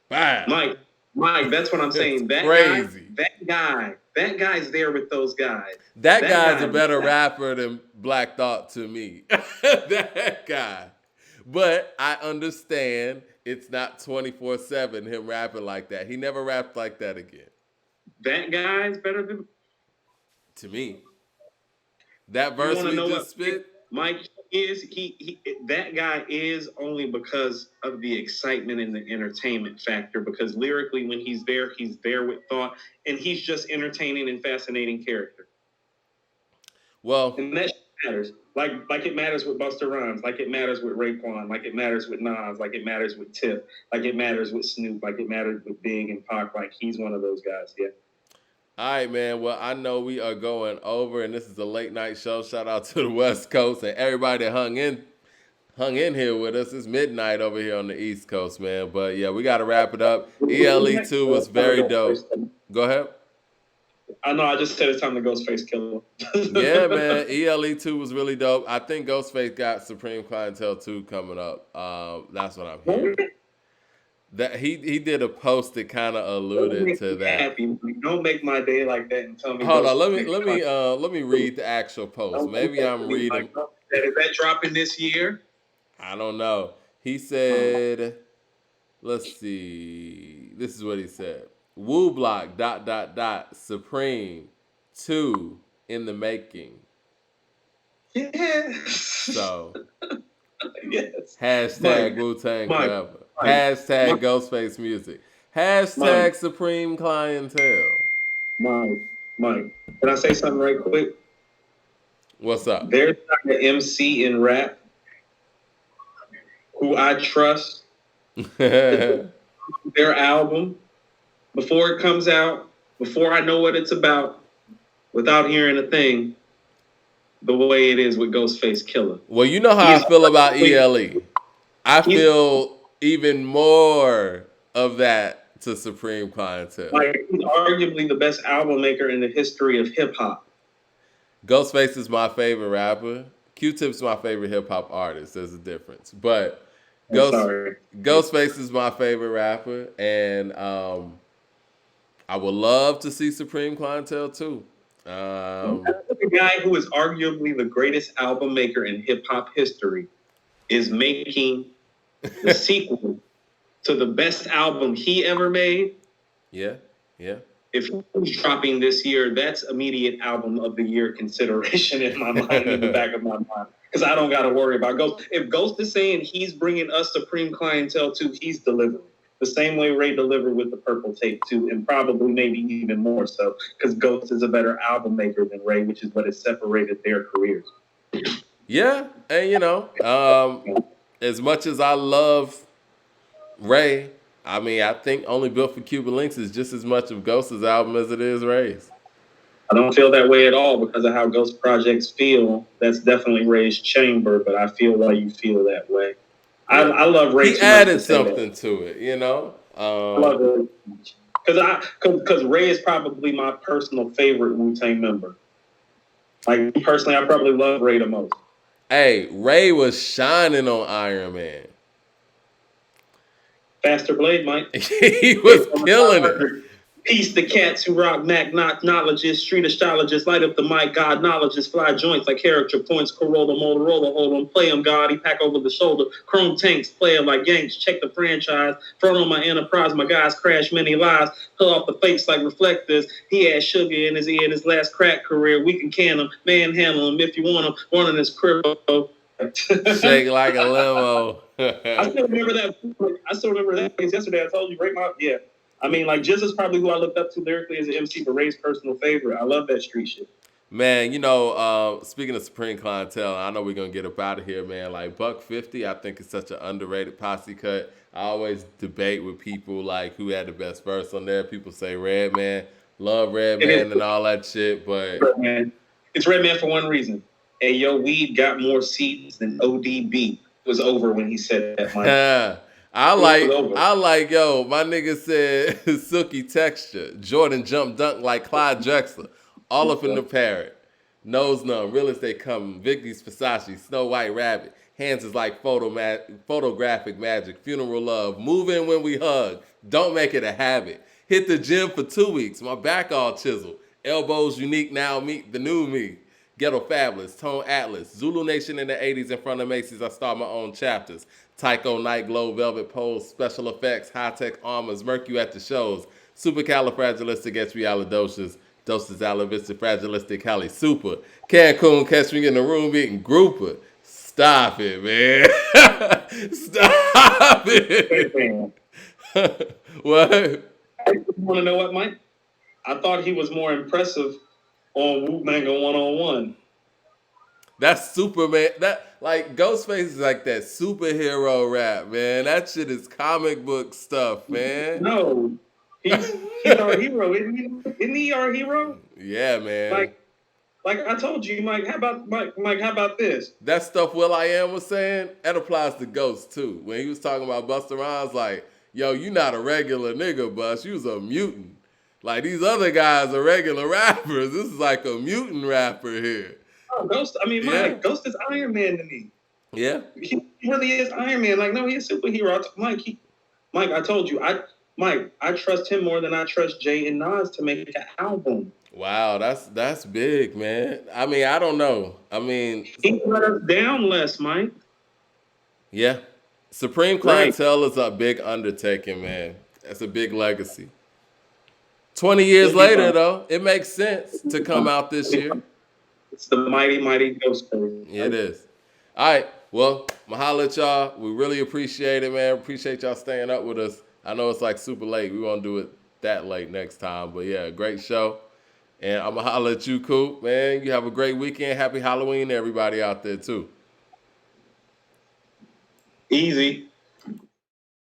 Bam. Mike, that's what I'm saying. That Crazy. that guy's there with those guys. That guy's a better rapper than Black Thought to me. That guy. But I understand it's not 24/7 him rapping like that. He never rapped like that again. That guy's better than to me. That verse we just spit. Mike is he that guy is only because of the excitement and the entertainment factor, because lyrically when he's there with thought, and he's just entertaining and fascinating character. Well, and that matters. Like it matters with Busta Rhymes, like it matters with Raekwon, like it matters with Nas, like it matters with Tip, like it matters with Snoop, like it matters with Big and Pac. Like he's one of those guys, yeah. All right, man. Well, I know we are going over, and this is a late night show. Shout out to the West Coast and everybody that hung in here with us. It's midnight over here on the East Coast, man. But yeah, we got to wrap it up. ELE 2 was very dope. Go ahead. I know. I just said it's time to Ghostface Killer. Yeah, man. ELE 2 was really dope. I think Ghostface got Supreme Clientele 2 coming up. That's what I'm hearing. That he did a post that kind of alluded to that. Happy. Don't make my day like that and tell me. Hold on, let me read the actual post. Maybe I'm reading. Is that dropping this year? I don't know. He said, let's see. This is what he said. Woo Block ... Supreme 2 in the making. Yes. So yes. Hashtag Wu-Tang forever. Hashtag Ghostface music. Hashtag Supreme Clientele. Mike, can I say something right quick? What's up? There's not an MC in rap who I trust their album before it comes out, before I know what it's about, without hearing a thing, the way it is with Ghostface Killer. Well, you know how I feel about ELE. I feel even more of that to Supreme Clientele. Like, he's arguably the best album maker in the history of hip hop. Ghostface is my favorite rapper. Q-Tip's my favorite hip hop artist. There's a difference, but Ghostface is my favorite rapper, and I would love to see Supreme Clientele too. The guy who is arguably the greatest album maker in hip hop history is making the sequel to the best album he ever made. Yeah. If he's dropping this year, that's immediate album of the year consideration in my mind, in the back of my mind. Because I don't got to worry about Ghost. If Ghost is saying he's bringing us Supreme Clientele too, he's delivering. The same way Ray delivered with the Purple Tape too, and probably maybe even more so, because Ghost is a better album maker than Ray, which is what has separated their careers. Yeah, and as much as I love Ray, I mean, I think Only Built for Cuban Links is just as much of Ghost's album as it is Ray's. I don't feel that way at all because of how Ghost projects feel. That's definitely Ray's chamber, but I feel why you feel that way. I love Ray. He added something to it, you know. I love it because Ray is probably my personal favorite Wu-Tang member. Like personally, I probably love Ray the most. Hey, Ray was shining on Iron Man. Faster Blade, Mike. He was killing it. Peace the cats who rock Mac knowledges, street astrologists, light up the mic, God knowledges, fly joints like character points, Corolla, Motorola, hold on, play them, God, he pack over the shoulder, chrome tanks, player like Yanks, check the franchise, front on my enterprise, my guys crash many lives, pull off the fakes like reflectors, he had sugar in his ear in his last crack career, we can can him, manhandle him if you want him, running his crib. Shake like a limo. I still remember that because yesterday I told you, right, yeah. I mean, like, Jizz is probably who I looked up to lyrically as an MC, but Ray's personal favorite. I love that street shit. Man, speaking of Supreme Clientele, I know we're gonna get up out of here, man. Like Buck 50, I think it's such an underrated posse cut. I always debate with people like who had the best verse on there. People say Redman, love Redman and all that shit, but Redman. It's Redman for one reason. Hey, yo, weed got more seeds than ODB. It was over when he said that, Mike. I like, yo, my nigga said silky texture. Jordan jump dunk like Clyde Drexler. All up in the parrot. Nose numb, real estate coming. Vicky's Versace, Snow White Rabbit. Hands is like photographic magic. Funeral love. Move in when we hug. Don't make it a habit. Hit the gym for 2 weeks. My back all chiseled. Elbows unique now. Meet the new me. Ghetto Fabulous, Tone Atlas, Zulu Nation in the 80s in front of Macy's. I start my own chapters. Tycho Night Glow, Velvet Poles, Special Effects, High-Tech Armors, Merc you at the shows, Supercalifragilisticexpialidocious, Doses Alavistic, Fragilistic, Cali Super, Cancun, catch me in the room eating grouper. Stop it, man. Stop it. What? You want to know what, Mike? I thought he was more impressive on Wu Manga 101. That's Superman. That like Ghostface is like that superhero rap, man. That shit is comic book stuff, man. No, he's our hero, isn't he? Isn't he our hero? Yeah, man. Like I told you, Mike. How about Mike? How about this? That stuff will.i.am was saying that applies to Ghost too. When he was talking about Busta Rhymes, like, yo, you not a regular nigga, Bust. You was a mutant. Like these other guys are regular rappers. This is like a mutant rapper here. Oh, Ghost. I mean, Mike, Ghost is Iron Man to me. Yeah. He really is Iron Man. Like, no, he's a superhero. Mike, I told you, I trust him more than I trust Jay and Nas to make an album. Wow, that's big, man. I mean, I don't know. I mean, he let us down less, Mike. Yeah. Supreme Clientele is a big undertaking, man. That's a big legacy. 20 years later, though, it makes sense to come out this year. It's the mighty, mighty Ghostface. Yeah, it is. All right. Well, mahalo at y'all. We really appreciate it, man. Appreciate y'all staying up with us. I know it's like super late. We won't do it that late next time. But yeah, great show. And I'm going to holler at you, Coop. Man, you have a great weekend. Happy Halloween to everybody out there, too. Easy.